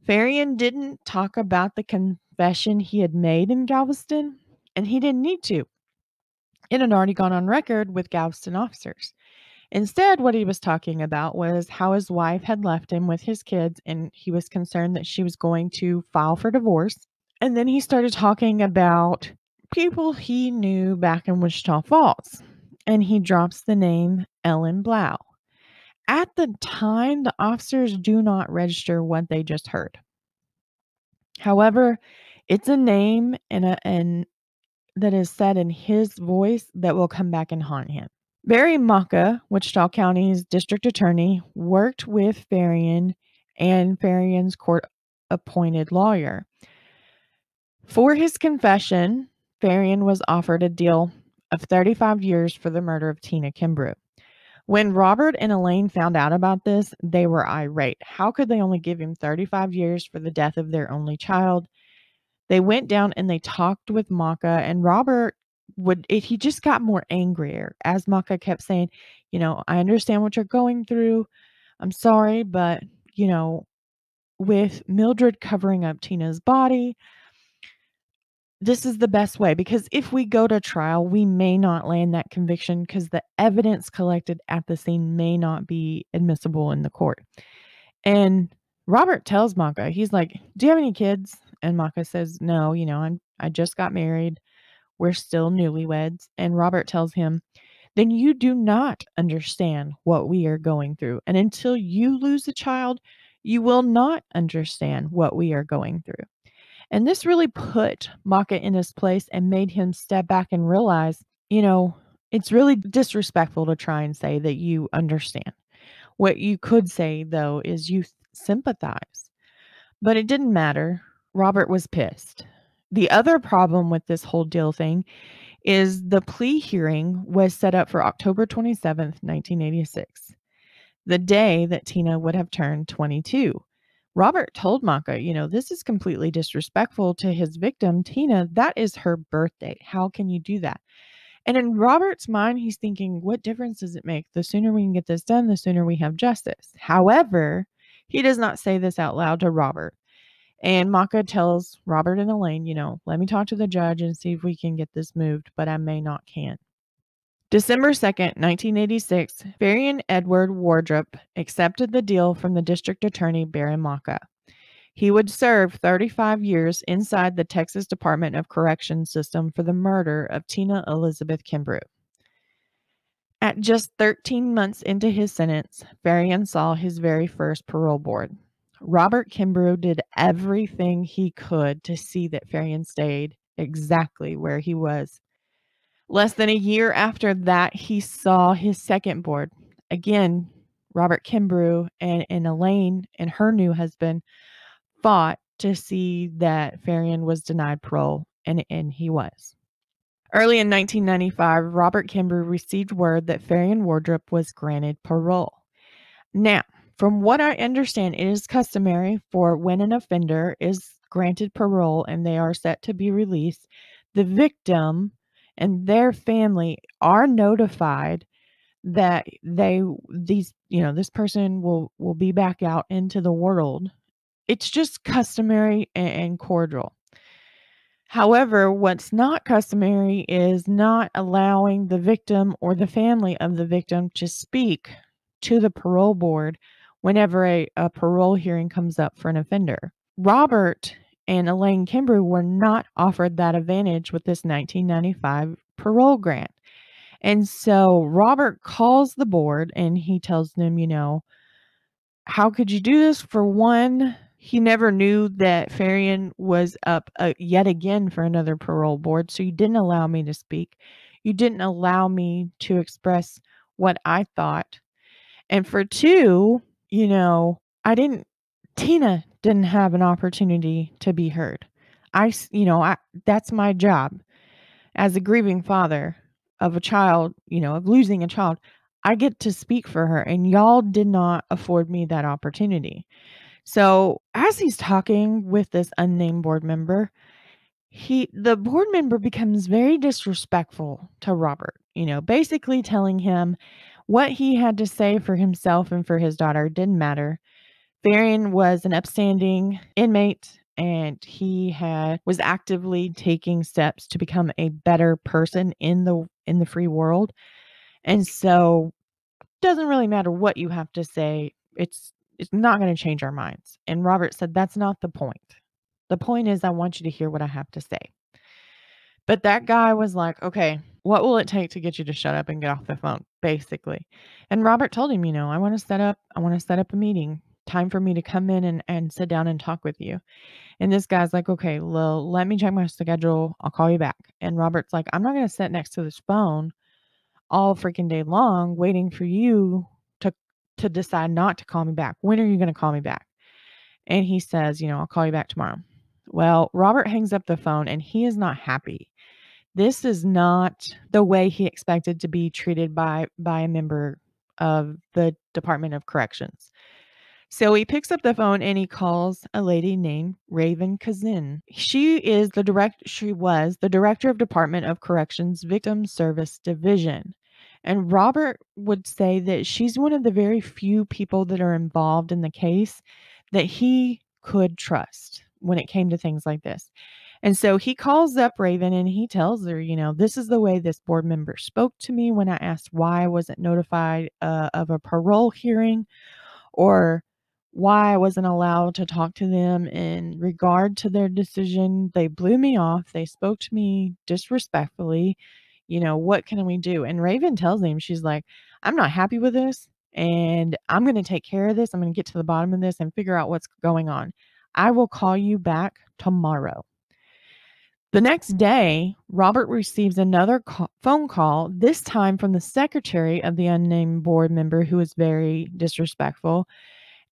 Faryion didn't talk about the confession he had made in Galveston, and he didn't need to. It had already gone on record with Galveston officers. Instead, what he was talking about was how his wife had left him with his kids, and he was concerned that she was going to file for divorce. And then he started talking about people he knew back in Wichita Falls, and he drops the name Ellen Blau. At the time, the officers do not register what they just heard. However, it's a name and that is said in his voice that will come back and haunt him. Barry Maka, Wichita County's district attorney, worked with Faryion and Faryon's court-appointed lawyer. For his confession, Faryion was offered a deal of 35 years for the murder of Tina Kimbrough. When Robert and Elaine found out about this, they were irate. How could they only give him 35 years for the death of their only child? They went down and they talked with Maka, and Robert he just got more angrier as Maka kept saying, I understand what you're going through. I'm sorry, but, with Mildred covering up Tina's body, this is the best way, because if we go to trial, we may not land that conviction because the evidence collected at the scene may not be admissible in the court. And Robert tells Maka, he's like, do you have any kids? And Maka says, no, I just got married. We're still newlyweds. And Robert tells him, then you do not understand what we are going through. And until you lose a child, you will not understand what we are going through. And this really put Maka in his place and made him step back and realize, it's really disrespectful to try and say that you understand. What you could say, though, is you sympathize. But it didn't matter. Robert was pissed. The other problem with this whole deal thing is the plea hearing was set up for October 27th, 1986, the day that Tina would have turned 22. Robert told Maka, this is completely disrespectful to his victim, Tina. That is her birthday. How can you do that? And in Robert's mind, he's thinking, what difference does it make? The sooner we can get this done, the sooner we have justice. However, he does not say this out loud to Robert. And Maka tells Robert and Elaine, let me talk to the judge and see if we can get this moved, but I may not can. December 2nd, 1986, Faryion Edward Wardrip accepted the deal from the district attorney, Barry Maka. He would serve 35 years inside the Texas Department of Corrections system for the murder of Tina Elizabeth Kimbrough. At just 13 months into his sentence, Faryion saw his very first parole board. Robert Kimbrough did everything he could to see that Faryion stayed exactly where he was. Less than a year after that, he saw his second board. Again, Robert Kimbrough and Elaine and her new husband fought to see that Faryion was denied parole, and he was. Early in 1995, Robert Kimbrough received word that Faryion Wardrip was granted parole. Now, from what I understand, it is customary for when an offender is granted parole and they are set to be released, the victim and their family are notified that this person will be back out into the world. It's just customary and cordial. However, what's not customary is not allowing the victim or the family of the victim to speak to the parole board whenever a parole hearing comes up for an offender. Robert and Elaine Kimbrough were not offered that advantage with this 1995 parole grant. And so Robert calls the board and he tells them, How could you do this? For one, he never knew that Faryion was up yet again for another parole board, so you didn't allow me to speak. You didn't allow me to express what I thought. And for two, Tina didn't have an opportunity to be heard. That's my job as a grieving father of a child, of losing a child. I get to speak for her, and y'all did not afford me that opportunity. So as he's talking with this unnamed board member, the board member becomes very disrespectful to Robert, basically telling him what he had to say for himself and for his daughter didn't matter. Faryion was an upstanding inmate, and was actively taking steps to become a better person in the free world. And so doesn't really matter what you have to say. It's not going to change our minds. And Robert said, that's not the point. The point is, I want you to hear what I have to say. But that guy was like, okay, what will it take to get you to shut up and get off the phone, basically? And Robert told him, I want to set up a meeting, time for me to come in and sit down and talk with you. And this guy's like, okay, well, let me check my schedule. I'll call you back. And Robert's like, I'm not going to sit next to this phone all freaking day long waiting for you to decide not to call me back. When are you going to call me back? And he says, I'll call you back tomorrow. Well, Robert hangs up the phone and he is not happy. This is not the way he expected to be treated by a member of the Department of Corrections. So he picks up the phone and he calls a lady named Raven Kazin. She was the director of Department of Corrections Victim Service Division. And Robert would say that she's one of the very few people that are involved in the case that he could trust when it came to things like this. And so he calls up Raven and he tells her, this is the way this board member spoke to me when I asked why I wasn't notified of a parole hearing, or why I wasn't allowed to talk to them in regard to their decision. They blew me off. They spoke to me disrespectfully. What can we do? And Raven tells him, she's like, I'm not happy with this, and I'm going to take care of this. I'm going to get to the bottom of this and figure out what's going on. I will call you back tomorrow. The next day, Robert receives another phone call, this time from the secretary of the unnamed board member, who was very disrespectful.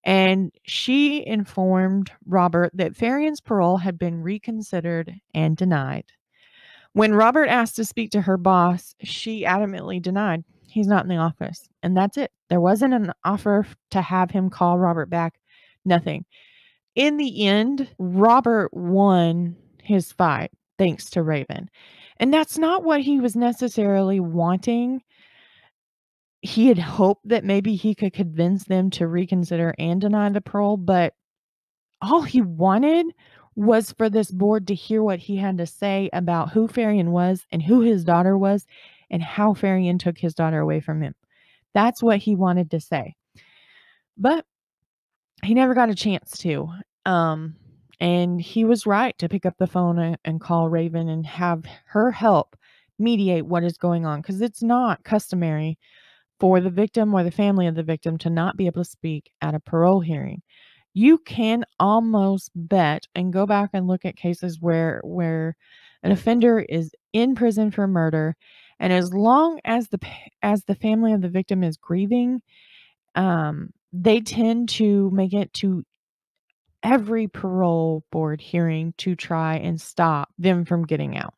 And she informed Robert that Faryon's parole had been reconsidered and denied. When Robert asked to speak to her boss, she adamantly denied. He's not in the office. And that's it. There wasn't an offer to have him call Robert back. Nothing. In the end, Robert won his fight thanks to Raven. And that's not what he was necessarily wanting. He had hoped that maybe he could convince them to reconsider and deny the parole, but all he wanted was for this board to hear what he had to say about who Faryion was and who his daughter was and how Faryion took his daughter away from him. That's what he wanted to say. But he never got a chance to. And he was right to pick up the phone and call Raven and have her help mediate what is going on, because it's not customary for the victim or the family of the victim to not be able to speak at a parole hearing. You can almost bet and go back and look at cases where an offender is in prison for murder, and as long as the family of the victim is grieving, they tend to make it to every parole board hearing to try and stop them from getting out.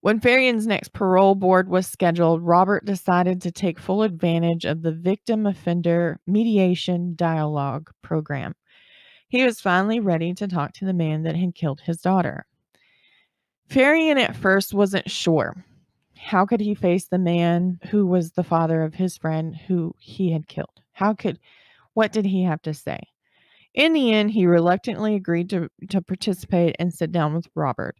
When Faryon's next parole board was scheduled, Robert decided to take full advantage of the victim offender mediation dialogue program. He was finally ready to talk to the man that had killed his daughter. Faryion at first wasn't sure. How could he face the man who was the father of his friend who he had killed? What did he have to say? In the end, he reluctantly agreed to participate and sit down with Robert.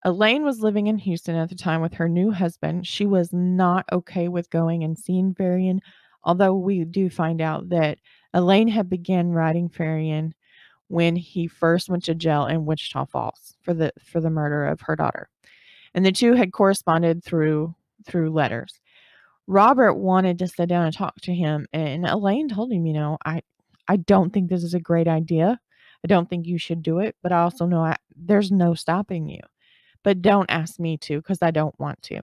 Elaine was living in Houston at the time with her new husband. She was not okay with going and seeing Faryion, although we do find out that Elaine had begun writing Faryion when he first went to jail in Wichita Falls for the murder of her daughter. And the two had corresponded through letters. Robert wanted to sit down and talk to him, and Elaine told him, I don't think this is a great idea. I don't think you should do it, but I also know there's no stopping you. But don't ask me to because I don't want to."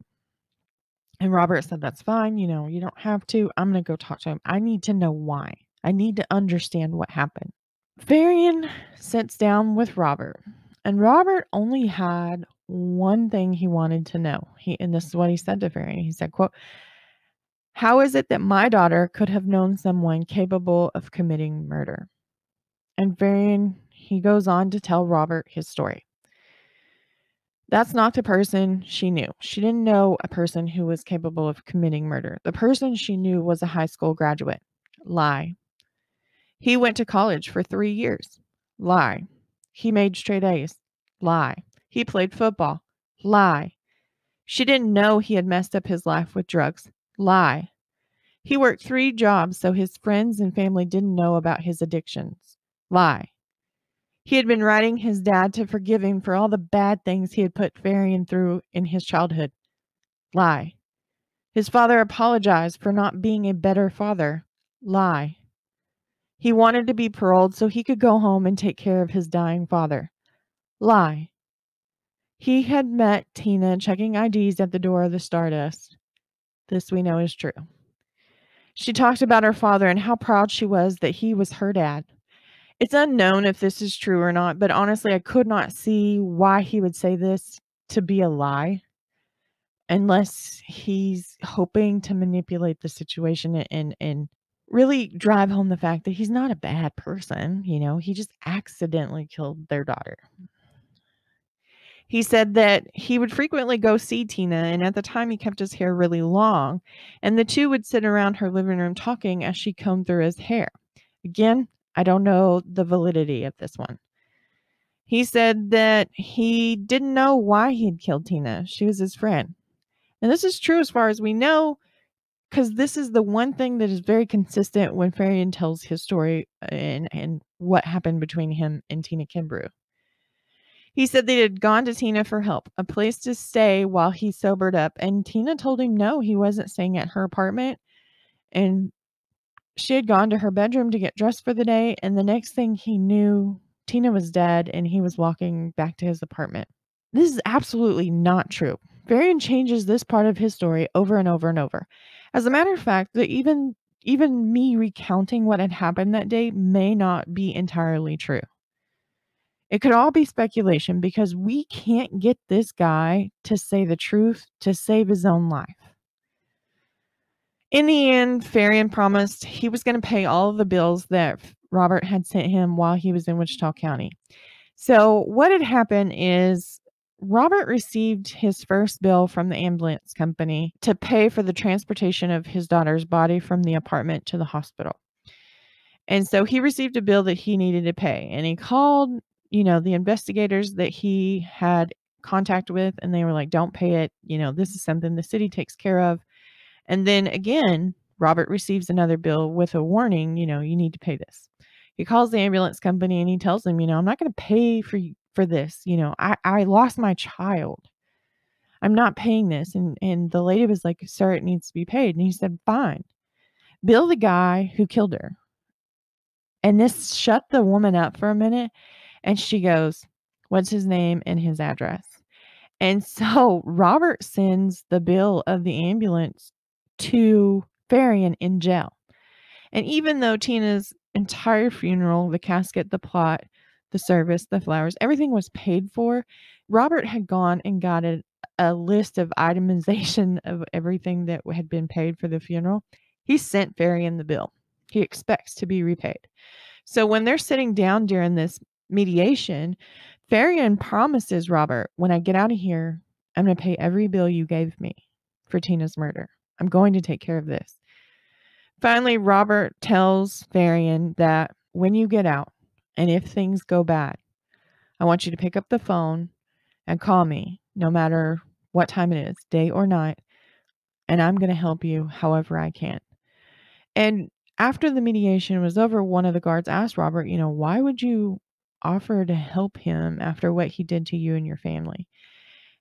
And Robert said, "That's fine. You don't have to. I'm going to go talk to him. I need to know why. I need to understand what happened." Faryion sits down with Robert, and Robert only had one thing he wanted to know. And this is what he said to Faryion. He said, quote, "How is it that my daughter could have known someone capable of committing murder?" And Faryion, he goes on to tell Robert his story. "That's not the person she knew. She didn't know a person who was capable of committing murder. The person she knew was a high school graduate." Lie. "He went to college for 3 years." Lie. "He made straight A's." Lie. "He played football." Lie. "She didn't know he had messed up his life with drugs." Lie. "He worked 3 jobs so his friends and family didn't know about his addictions." Lie. "He had been writing his dad to forgive him for all the bad things he had put Faryion through in his childhood." Lie. "His father apologized for not being a better father." Lie. "He wanted to be paroled so he could go home and take care of his dying father." Lie. "He had met Tina checking IDs at the door of the Stardust." This we know is true. "She talked about her father and how proud she was that he was her dad." It's unknown if this is true or not, but honestly, I could not see why he would say this to be a lie unless he's hoping to manipulate the situation and really drive home the fact that he's not a bad person. He just accidentally killed their daughter. He said that he would frequently go see Tina, and at the time he kept his hair really long, and the two would sit around her living room talking as she combed through his hair. Again, I don't know the validity of this one. He said that he didn't know why he had killed Tina. She was his friend. And this is true as far as we know, because this is the one thing that is very consistent when Faryion tells his story and what happened between him and Tina Kimbrough. He said they had gone to Tina for help, a place to stay while he sobered up, and Tina told him no, he wasn't staying at her apartment, and she had gone to her bedroom to get dressed for the day, and the next thing he knew, Tina was dead, and he was walking back to his apartment. This is absolutely not true. Varian changes this part of his story over and over and over. As a matter of fact, even me recounting what had happened that day may not be entirely true. It could all be speculation because we can't get this guy to say the truth to save his own life. In the end, Faryion promised he was going to pay all of the bills that Robert had sent him while he was in Wichita County. So what had happened is Robert received his first bill from the ambulance company to pay for the transportation of his daughter's body from the apartment to the hospital. And so he received a bill that he needed to pay, and he called, the investigators that he had contact with, and they were like, "Don't pay it. This is something the city takes care of." And then again, Robert receives another bill with a warning, "You need to pay this." He calls the ambulance company and he tells them, "I'm not going to pay for this. I lost my child. I'm not paying this." And the lady was like, "Sir, it needs to be paid." And he said, "Fine. Bill the guy who killed her." And this shut the woman up for a minute. And she goes, "What's his name and his address?" And so Robert sends the bill of the ambulance to Faryion in jail. And even though Tina's entire funeral, the casket, the plot, the service, the flowers, everything was paid for, Robert had gone and got a list of itemization of everything that had been paid for the funeral. He sent Faryion the bill. He expects to be repaid. So when they're sitting down during this mediation, Faryion promises Robert, "When I get out of here, I'm going to pay every bill you gave me for Tina's murder. I'm going to take care of this." Finally, Robert tells Faryion that when you get out and if things go bad, I want you to pick up the phone and call me no matter what time it is, day or night, and I'm going to help you however I can. And after the mediation was over, one of the guards asked Robert, "Why would you offer to help him after what he did to you and your family?"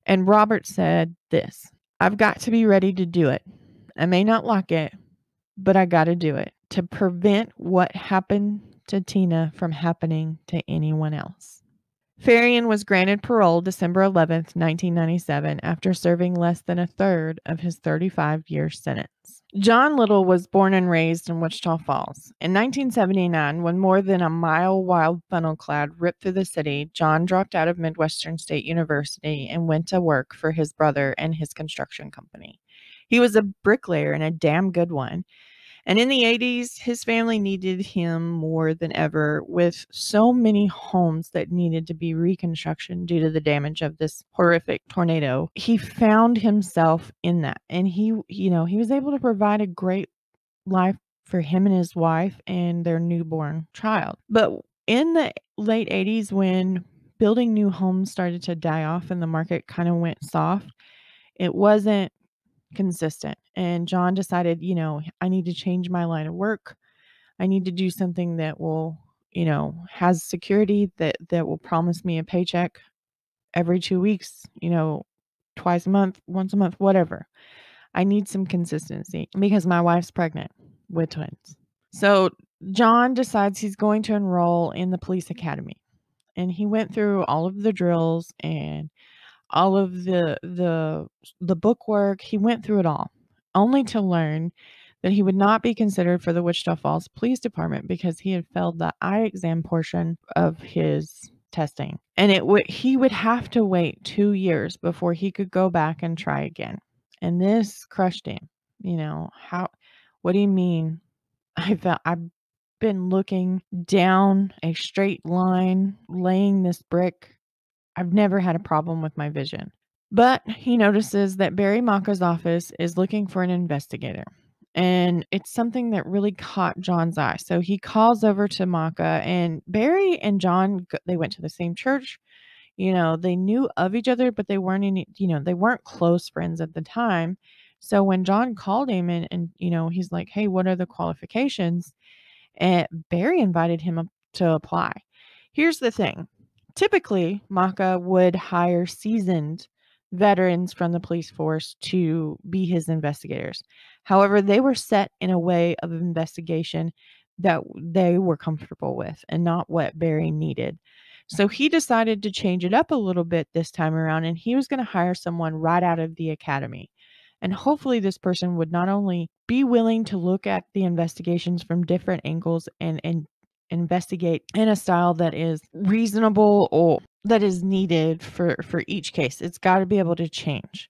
And Robert said this, "I've got to be ready to do it. I may not like it, but I got to do it. to prevent what happened to Tina from happening to anyone else. Faryion was granted parole December 11th, 1997, after serving less than a third of his 35-year sentence. John Little was born and raised in Wichita Falls. In 1979, when more than a mile wide funnel cloud ripped through the city, John dropped out of Midwestern State University and went to work for his brother and his construction company. He was a bricklayer and a damn good one. And in the 80s, his family needed him more than ever, with so many homes that needed to be reconstruction due to the damage of this horrific tornado. He found himself in that, and he was able to provide a great life for him and his wife and their newborn child. But in the late 80s, when building new homes started to die off and the market kind of went soft, it wasn't consistent. And John decided, I need to change my line of work. I need to do something that will, has security, that will promise me a paycheck every 2 weeks, twice a month, once a month, whatever. I need some consistency because my wife's pregnant with twins. So John decides he's going to enroll in the police academy. And he went through all of the drills and all of the book work. He went through it all, only to learn that he would not be considered for the Wichita Falls Police Department because he had failed the eye exam portion of his testing. And he would have to wait 2 years before he could go back and try again. And this crushed him. What do you mean? I've been looking down a straight line, laying this brick. I've never had a problem with my vision. But he notices that Barry Maka's office is looking for an investigator. And it's something that really caught John's eye. So he calls over to Maka, and Barry and John, they went to the same church. They knew of each other, but they weren't they weren't close friends at the time. So when John called him and he's like, "Hey, what are the qualifications?" And Barry invited him up to apply. Here's the thing. Typically, Maka would hire seasoned veterans from the police force to be his investigators. However, they were set in a way of investigation that they were comfortable with and not what Barry needed. So he decided to change it up a little bit this time around, and he was going to hire someone right out of the academy. And hopefully this person would not only be willing to look at the investigations from different angles and investigate in a style that is reasonable or that is needed for each case. It's got to be able to change.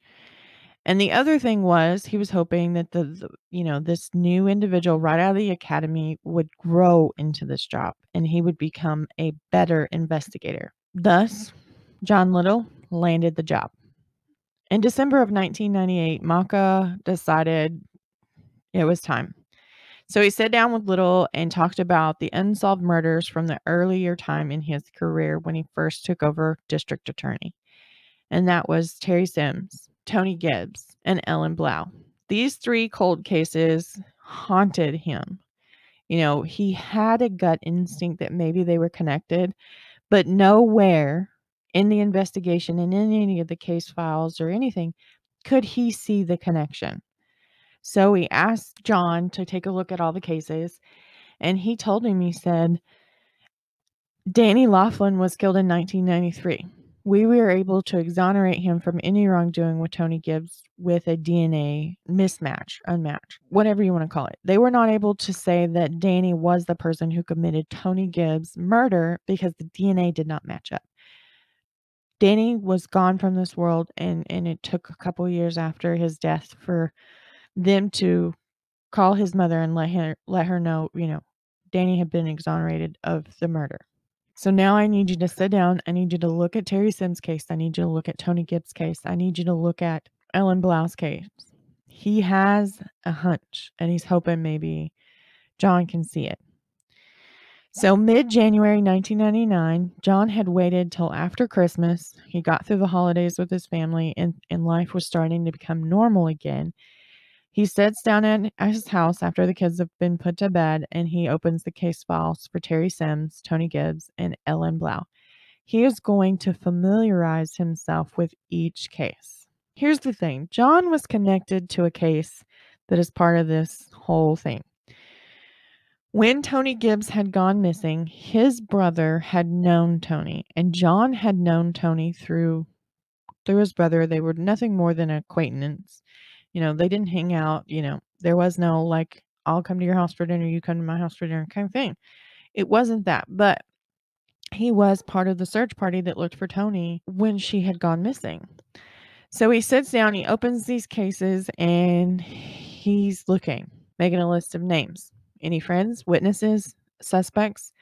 And the other thing was he was hoping that this new individual right out of the academy would grow into this job and he would become a better investigator. Thus, John Little landed the job. In December of 1998, Maka decided it was time. So he sat down with Little and talked about the unsolved murders from the earlier time in his career when he first took over district attorney. And that was Terry Sims, Tony Gibbs, and Ellen Blau. These 3 cold cases haunted him. He had a gut instinct that maybe they were connected, but nowhere in the investigation and in any of the case files or anything could he see the connection. So he asked John to take a look at all the cases, and he told him, he said, Danny Laughlin was killed in 1993. We were able to exonerate him from any wrongdoing with Tony Gibbs with a DNA mismatch, unmatched, whatever you want to call it. They were not able to say that Danny was the person who committed Tony Gibbs' murder because the DNA did not match up. Danny was gone from this world, and it took a couple years after his death for them to call his mother and let her know, Danny had been exonerated of the murder. So now I need you to sit down. I need you to look at Terry Sims' case. I need you to look at Tony Gibbs' case. I need you to look at Ellen Blau's case. He has a hunch, and he's hoping maybe John can see it. So mid-January 1999, John had waited till after Christmas. He got through the holidays with his family, and life was starting to become normal again. He sits down at his house after the kids have been put to bed, and he opens the case files for Terry Sims, Tony Gibbs, and Ellen Blau. He is going to familiarize himself with each case. Here's the thing. John was connected to a case that is part of this whole thing. When Tony Gibbs had gone missing, his brother had known Tony, and John had known Tony through his brother. They were nothing more than acquaintance. They didn't hang out. There was no like, I'll come to your house for dinner, you come to my house for dinner kind of thing. It wasn't that, but he was part of the search party that looked for Tony when she had gone missing. So he sits down, he opens these cases, and he's looking, making a list of names. Any friends, witnesses, suspects?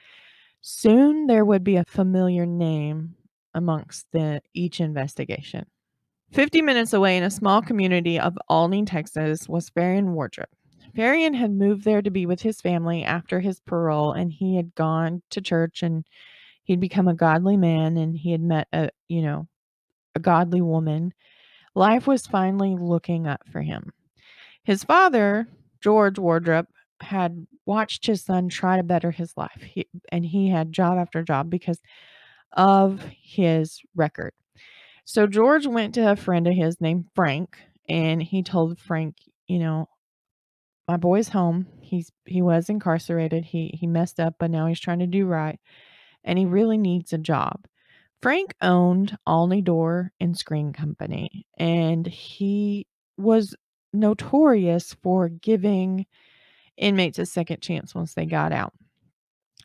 Soon there would be a familiar name amongst each investigation. 50 minutes away in a small community of Alney, Texas, was Faryion Wardrip. Faryion had moved there to be with his family after his parole, and he had gone to church, and he'd become a godly man, and he had met a godly woman. Life was finally looking up for him. His father, George Wardrip, had watched his son try to better his life, and he had job after job because of his record. So George went to a friend of his named Frank, and he told Frank, my boy's home. He was incarcerated. He messed up, but now he's trying to do right, and he really needs a job. Frank owned Alney Door and Screen Company, and he was notorious for giving inmates a second chance once they got out.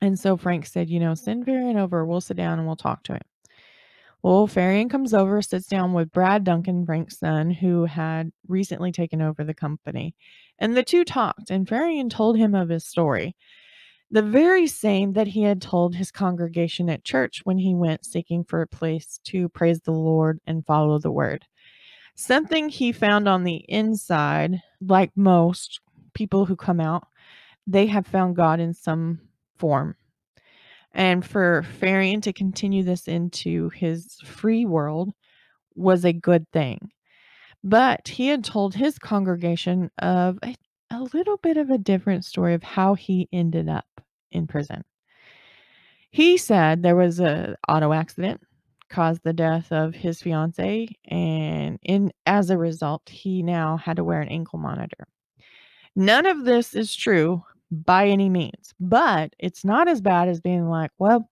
And so Frank said, send Faryion over. We'll sit down and we'll talk to him. Well, Faryion comes over, sits down with Brad Duncan, Frank's son, who had recently taken over the company. And the two talked, and Faryion told him of his story. The very same that he had told his congregation at church when he went seeking for a place to praise the Lord and follow the word. Something he found on the inside, like most people who come out, they have found God in some form. And for Faryion to continue this into his free world was a good thing. But he had told his congregation of a little bit of a different story of how he ended up in prison. He said there was an auto accident caused the death of his fiance, and as a result, he now had to wear an ankle monitor. None of this is true by any means, but it's not as bad as being like, well,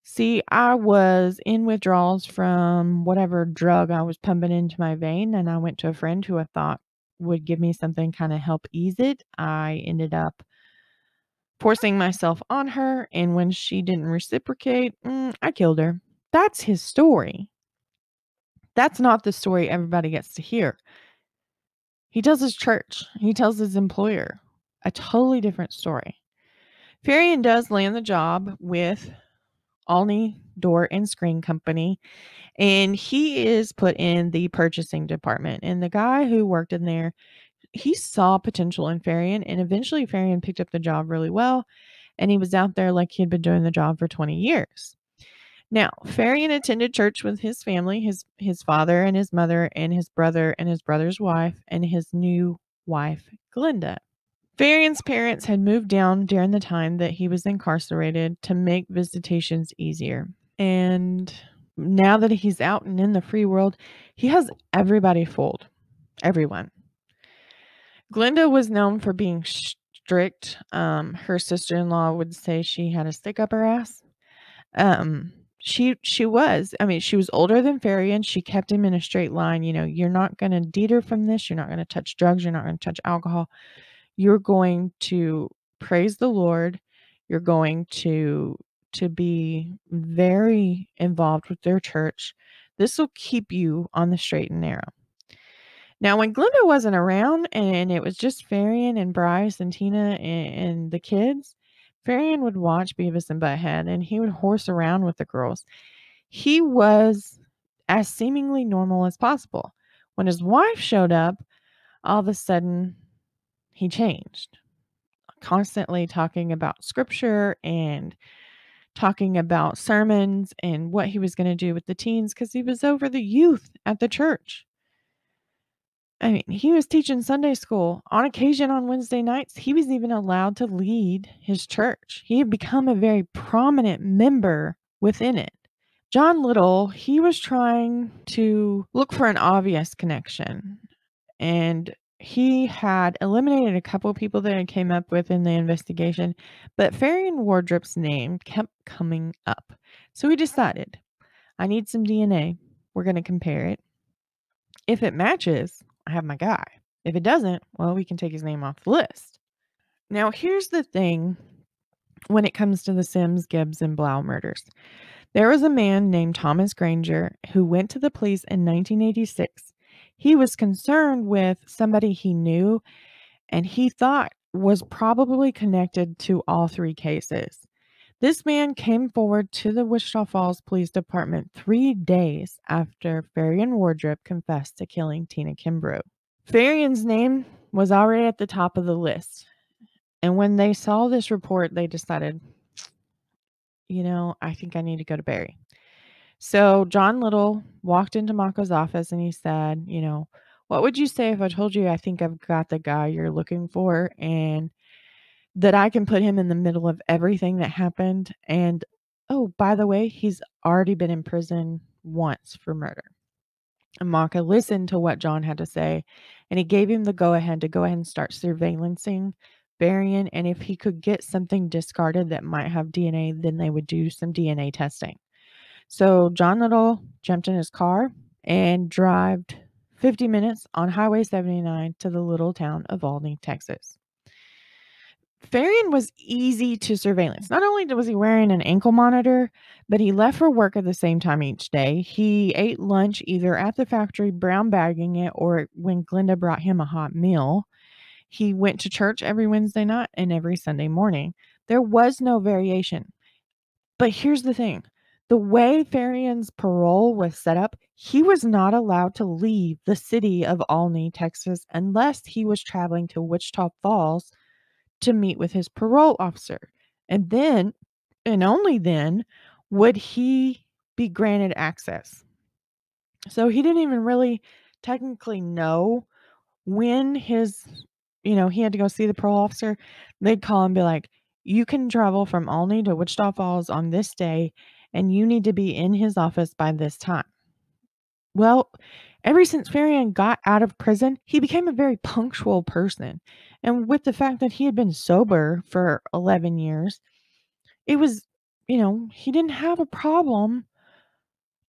see, I was in withdrawals from whatever drug I was pumping into my vein, and I went to a friend who I thought would give me something kind of help ease it. I ended up forcing myself on her, and when she didn't reciprocate, I killed her. That's his story. That's not the story everybody gets to hear. He tells his church. He tells his employer. A totally different story. Faryion does land the job with Alney Door and Screen Company, and he is put in the purchasing department. And the guy who worked in there, he saw potential in Faryion, and eventually Faryion picked up the job really well, and he was out there like he had been doing the job for 20 years. Now, Faryion attended church with his family, his father and his mother and his brother and his brother's wife and his new wife, Glenda. Faryon's parents had moved down during the time that he was incarcerated to make visitations easier. And now that he's out and in the free world, he has everybody fooled. Everyone. Glenda was known for being strict. Her sister-in-law would say she had a stick up her ass. She was. I mean, she was older than Faryion. She kept him in a straight line. You're not going to deter from this. You're not going to touch drugs. You're not going to touch alcohol. You're going to praise the Lord. You're going to be very involved with their church. This will keep you on the straight and narrow. Now, when Glenda wasn't around and it was just Faryion and Bryce and Tina and the kids, Faryion would watch Beavis and Butthead, and he would horse around with the girls. He was as seemingly normal as possible. When his wife showed up, all of a sudden, he changed. Constantly talking about scripture and talking about sermons and what he was going to do with the teens because he was over the youth at the church. I mean, he was teaching Sunday school. On occasion on Wednesday nights, he was even allowed to lead his church. He had become a very prominent member within it. John Little, he was trying to look for an obvious connection. And he had eliminated a couple of people that had came up with in the investigation, but Faryion Wardrip's name kept coming up. So he decided, I need some DNA. We're going to compare it. If it matches, I have my guy. If it doesn't, well, we can take his name off the list. Now, here's the thing when it comes to the Sims, Gibbs, and Blau murders. There was a man named Thomas Granger who went to the police in 1986. He was concerned with somebody he knew and he thought was probably connected to all three cases. This man came forward to the Wichita Falls Police Department 3 days after Faryion Wardrip confessed to killing Tina Kimbrough. Faryon's name was already at the top of the list. And when they saw this report, they decided, I think I need to go to Barry. So John Little walked into Mako's office and he said, what would you say if I told you I think I've got the guy you're looking for and that I can put him in the middle of everything that happened? And, oh, by the way, he's already been in prison once for murder. And Maka listened to what John had to say, and he gave him the go-ahead to go ahead and start surveillancing Faryion, and if he could get something discarded that might have DNA, then they would do some DNA testing. So John Little jumped in his car and drove 50 minutes on Highway 79 to the little town of Albany, Texas. Faryion was easy to surveillance. Not only was he wearing an ankle monitor, but he left for work at the same time each day. He ate lunch either at the factory, brown bagging it, or when Glenda brought him a hot meal. He went to church every Wednesday night and every Sunday morning. There was no variation. But here's the thing. The way Faryon's parole was set up, he was not allowed to leave the city of Albany, Texas, unless he was traveling to Wichita Falls to meet with his parole officer. And then, and only then, would he be granted access. So he didn't even really technically know when he had to go see the parole officer. They'd call and be like, you can travel from Albany to Wichita Falls on this day, and you need to be in his office by this time. Well, ever since Faryion got out of prison, he became a very punctual person. And with the fact that he had been sober for 11 years, it was, he didn't have a problem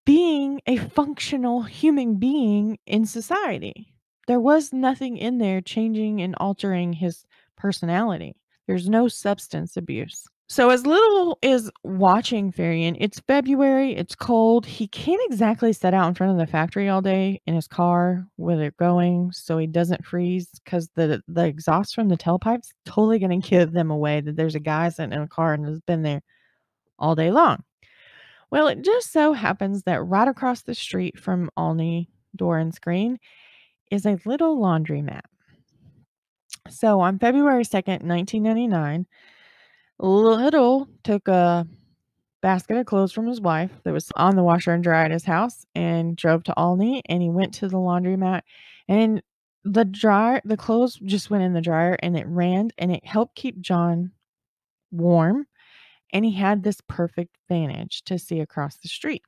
being a functional human being in society. There was nothing in there changing and altering his personality. There's no substance abuse. So as Little is watching Faryion, it's February, it's cold. He can't exactly sit out in front of the factory all day in his car where they're going so he doesn't freeze because the exhaust from the tailpipe's totally going to give them away that there's a guy sitting in a car and has been there all day long. Well, it just so happens that right across the street from Albany Doran's Green is a little laundromat. So on February 2nd, 1999, Little took a basket of clothes from his wife that was on the washer and dryer at his house and drove to Albany, and he went to the laundromat, and the clothes just went in the dryer and it ran and it helped keep John warm, and he had this perfect vantage to see across the street.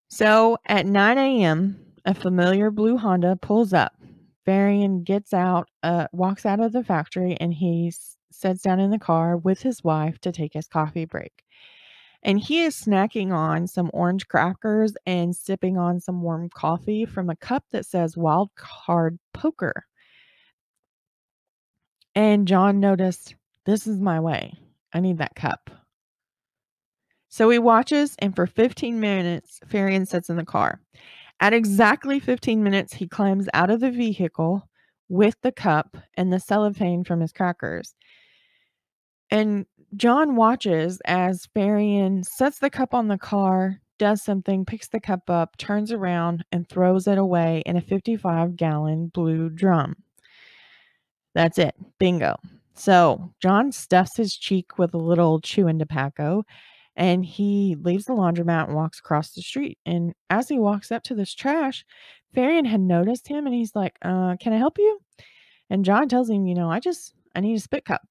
So at 9 a.m., a familiar blue Honda pulls up. Faryion gets out, walks out of the factory, and he sits down in the car with his wife to take his coffee break. And he is snacking on some orange crackers and sipping on some warm coffee from a cup that says Wild Card Poker. And John noticed, this is my way. I need that cup. So he watches, and for 15 minutes, Faryion sits in the car. At exactly 15 minutes, he climbs out of the vehicle with the cup and the cellophane from his crackers. And John watches as Faryion sets the cup on the car, does something, picks the cup up, turns around, and throws it away in a 55-gallon blue drum. That's it. Bingo. So John stuffs his cheek with a little chewing tobacco, and he leaves the laundromat and walks across the street. And as he walks up to this trash, Faryion had noticed him, and he's like, can I help you? And John tells him, I need a spit cup,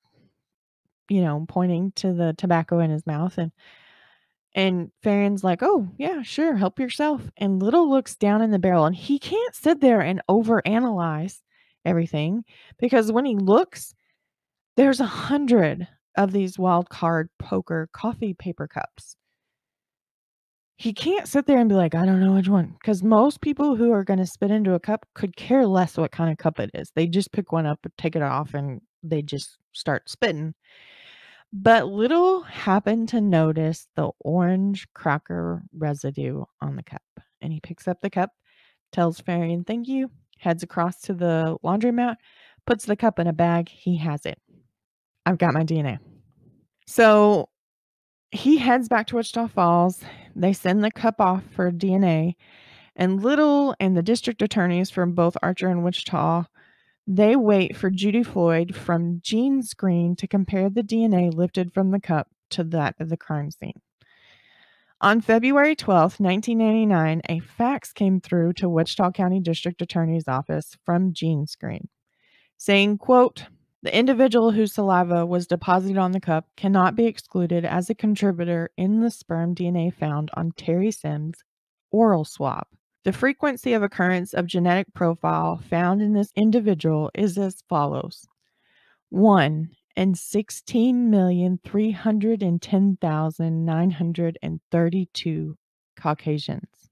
pointing to the tobacco in his mouth. And Faryon's like, oh, yeah, sure, help yourself. And Little looks down in the barrel, and he can't sit there and overanalyze everything, because when he looks, there's 100 of these wild card poker coffee paper cups. He can't sit there and be like, I don't know which one, because most people who are going to spit into a cup could care less what kind of cup it is. They just pick one up, take it off, and they just start spitting. But Little happened to notice the orange cracker residue on the cup, and he picks up the cup, tells Faryion thank you, heads across to the laundromat, puts the cup in a bag. He has it. I've got my DNA. So he heads back to Wichita Falls. They send the cup off for DNA, and Little and the district attorneys from both Archer and Wichita, they wait for Judy Floyd from Gene Screen to compare the DNA lifted from the cup to that of the crime scene. On February 12th, 1999, a fax came through to Wichita County District Attorney's Office from Gene Screen saying, quote, the individual whose saliva was deposited on the cup cannot be excluded as a contributor in the sperm DNA found on Terry Sims' oral swab. The frequency of occurrence of genetic profile found in this individual is as follows. 1 in 16,310,932 Caucasians.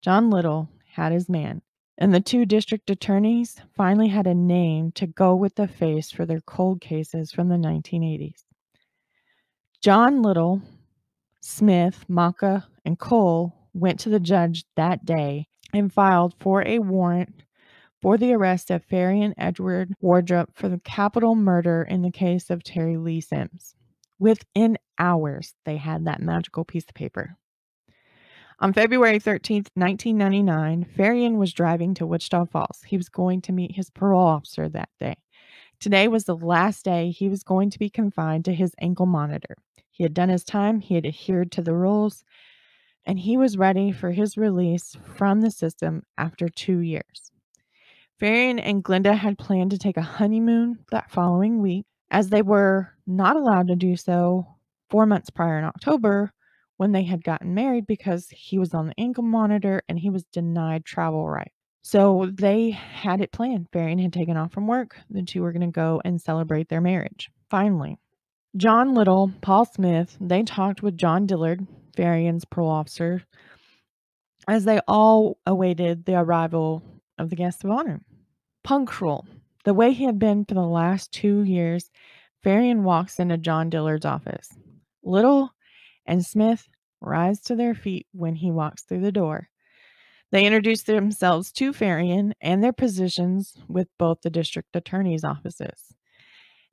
John Little had his man, and the two district attorneys finally had a name to go with the face for their cold cases from the 1980s. John Little, Smith, Maka, and Cole went to the judge that day and filed for a warrant for the arrest of Faryion Wardrip for the capital murder in the case of Terry Lee Sims. Within hours, they had that magical piece of paper. On February 13th, 1999, Faryion was driving to Wichita Falls. He was going to meet his parole officer that day. Today was the last day he was going to be confined to his ankle monitor. He had done his time, he had adhered to the rules, and he was ready for his release from the system after 2 years. Faryion and Glenda had planned to take a honeymoon that following week, as they were not allowed to do so 4 months prior in October when they had gotten married because he was on the ankle monitor and he was denied travel rights. So they had it planned. Faryion had taken off from work. The two were going to go and celebrate their marriage. Finally, John Little, Paul Smith, they talked with John Dillard, Faryon's parole officer, as they all awaited the arrival of the guest of honor. Punctual, the way he had been for the last 2 years, Faryion walks into John Dillard's office. Little and Smith rise to their feet when he walks through the door. They introduce themselves to Faryion and their positions with both the district attorney's offices.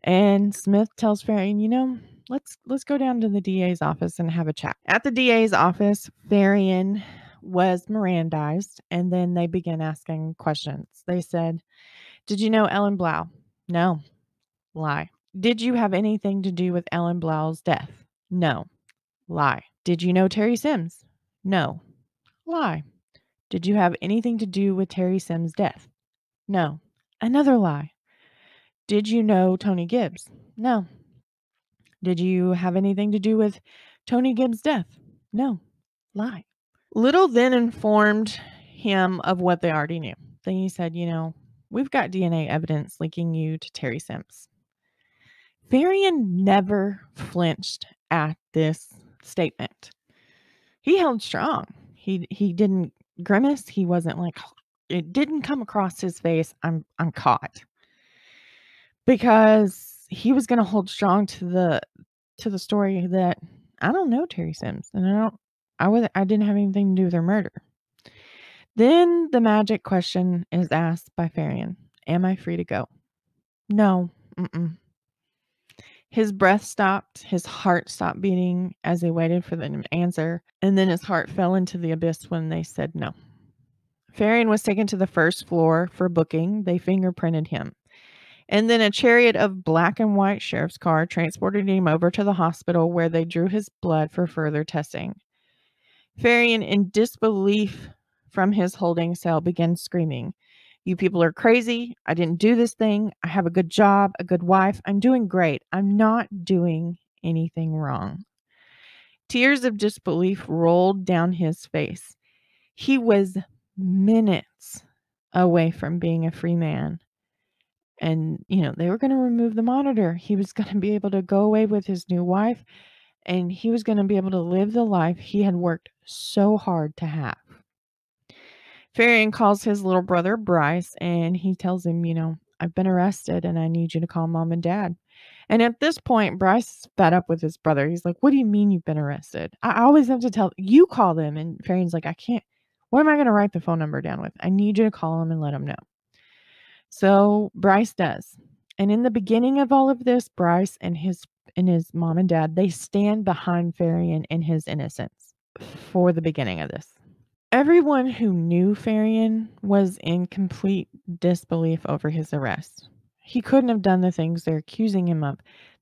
And Smith tells Faryion, let's go down to the DA's office and have a chat. At the DA's office, Faryion was Mirandized, and then they began asking questions. They said, did you know Ellen Blau? No. Lie. Did you have anything to do with Ellen Blau's death? No. Lie. Did you know Terry Sims? No. Lie. Did you have anything to do with Terry Sims' death? No. Another lie. Did you know Tony Gibbs? No. Did you have anything to do with Tony Gibbs' death? No. Lie. Little then informed him of what they already knew. Then he said, we've got DNA evidence linking you to Terry Sims. Faryion never flinched at this statement. He held strong. He didn't grimace. He wasn't like, it didn't come across his face, I'm caught. Because he was going to hold strong to the story that I don't know Terry Sims, and I didn't have anything to do with her murder. Then the magic question is asked by Faryion. Am I free to go? No. His breath stopped. His heart stopped beating as he waited for them to answer. And then his heart fell into the abyss when they said no. Faryion was taken to the first floor for booking. They fingerprinted him. And then a chariot of black and white sheriff's car transported him over to the hospital where they drew his blood for further testing. Faryion, in disbelief from his holding cell, began screaming, you people are crazy. I didn't do this thing. I have a good job, a good wife. I'm doing great. I'm not doing anything wrong. Tears of disbelief rolled down his face. He was minutes away from being a free man. And, they were going to remove the monitor. He was going to be able to go away with his new wife, and he was going to be able to live the life he had worked so hard to have. Faryion calls his little brother Bryce, and he tells him, I've been arrested and I need you to call mom and dad. And at this point, Bryce is fed up with his brother. He's like, what do you mean you've been arrested? I always have to tell you, call them. And Farrion's like, I can't. What am I going to write the phone number down with? I need you to call him and let him know. So Bryce does. And in the beginning of all of this, Bryce and his mom and dad, they stand behind Faryion in his innocence for the beginning of this. Everyone who knew Faryion was in complete disbelief over his arrest. He couldn't have done the things they're accusing him of.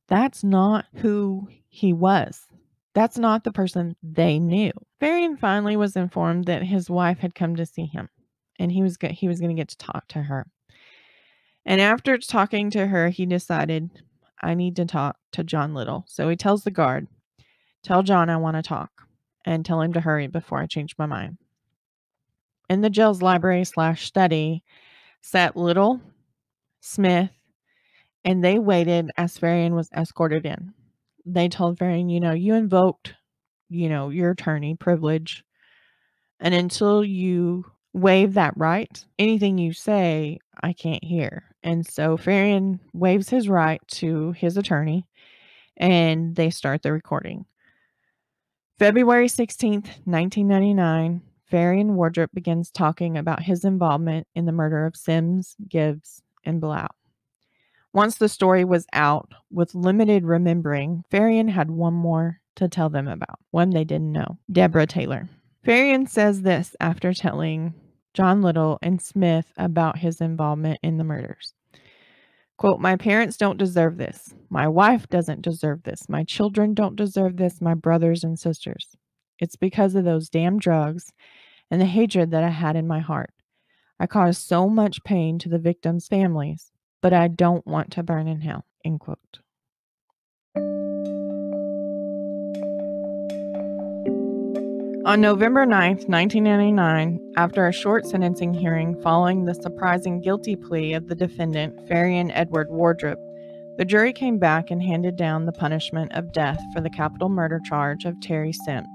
That's not who he was. That's not the person they knew. Faryion finally was informed that his wife had come to see him, and he was going to get to talk to her. And after talking to her, he decided, I need to talk to John Little. So he tells the guard, tell John I want to talk, and tell him to hurry before I change my mind. In the jail's library/study sat Little, Smith, and they waited as Faryion was escorted in. They told Faryion, you invoked, your attorney privilege, and until you waive that right, anything you say, I can't hear. And so Faryion waives his right to his attorney, and they start the recording. February 16th, 1999, Faryion Wardrip begins talking about his involvement in the murder of Sims, Gibbs, and Blau. Once the story was out, with limited remembering, Faryion had one more to tell them about, one they didn't know, Deborah Taylor. Faryion says this after telling John Little and Smith about his involvement in the murders. Quote, my parents don't deserve this. My wife doesn't deserve this. My children don't deserve this. My brothers and sisters. It's because of those damn drugs and the hatred that I had in my heart. I caused so much pain to the victims' families, but I don't want to burn in hell, end quote. On November 9th, 1999, after a short sentencing hearing following the surprising guilty plea of the defendant, Faryion Edward Wardrip, the jury came back and handed down the punishment of death for the capital murder charge of Terry Sims.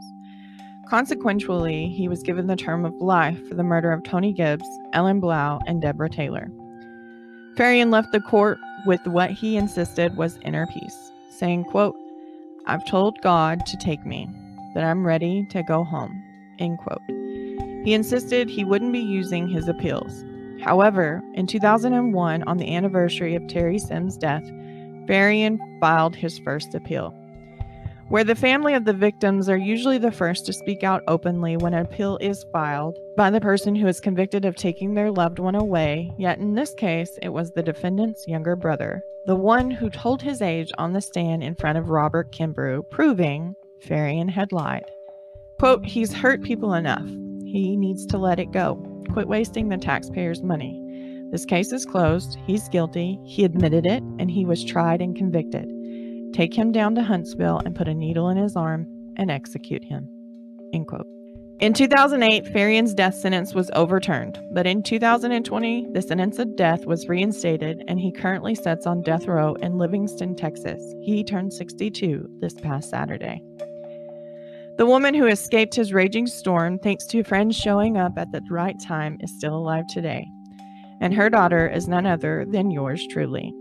Consequently, he was given the term of life for the murder of Tony Gibbs, Ellen Blau, and Deborah Taylor. Faryion left the court with what he insisted was inner peace, saying, quote, I've told God to take me, that I'm ready to go home, end quote. He insisted he wouldn't be using his appeals. However, in 2001, on the anniversary of Terry Sims' death, Faryion filed his first appeal. Where the family of the victims are usually the first to speak out openly when an appeal is filed by the person who is convicted of taking their loved one away, yet in this case, it was the defendant's younger brother, the one who told his age on the stand in front of Robert Kimbrough, proving Faryion had lied. Quote, he's hurt people enough. He needs to let it go. Quit wasting the taxpayers' money. This case is closed. He's guilty. He admitted it, and he was tried and convicted. Take him down to Huntsville and put a needle in his arm and execute him, end quote. In 2008, Faryon's death sentence was overturned, but in 2020, the sentence of death was reinstated, and he currently sits on death row in Livingston, Texas. He turned 62 this past Saturday. The woman who escaped his raging storm, thanks to friends showing up at the right time, is still alive today, and her daughter is none other than yours truly.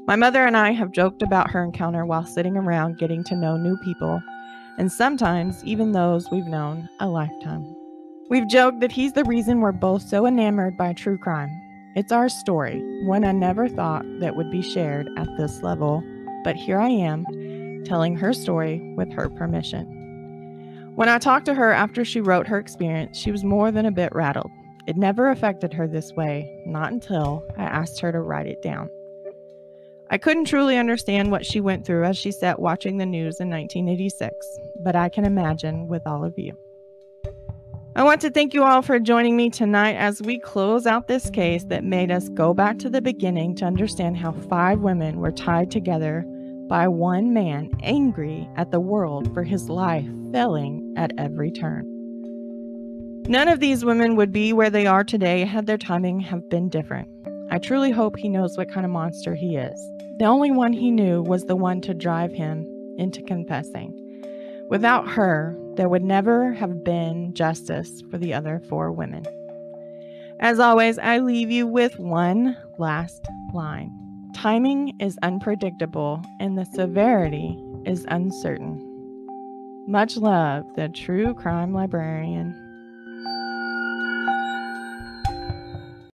My mother and I have joked about her encounter while sitting around getting to know new people, and sometimes even those we've known a lifetime. We've joked that he's the reason we're both so enamored by true crime. It's our story, one I never thought that would be shared at this level, but here I am, telling her story with her permission. When I talked to her after she wrote her experience, she was more than a bit rattled. It never affected her this way, not until I asked her to write it down. I couldn't truly understand what she went through as she sat watching the news in 1986, but I can imagine with all of you. I want to thank you all for joining me tonight as we close out this case that made us go back to the beginning to understand how 5 women were tied together by one man angry at the world for his life failing at every turn. None of these women would be where they are today had their timing have been different. I truly hope he knows what kind of monster he is. The only one he knew was the one to drive him into confessing. Without her, there would never have been justice for the other 4 women. As always, I leave you with one last line. Timing is unpredictable and the severity is uncertain. Much love, the True Crime Librarian.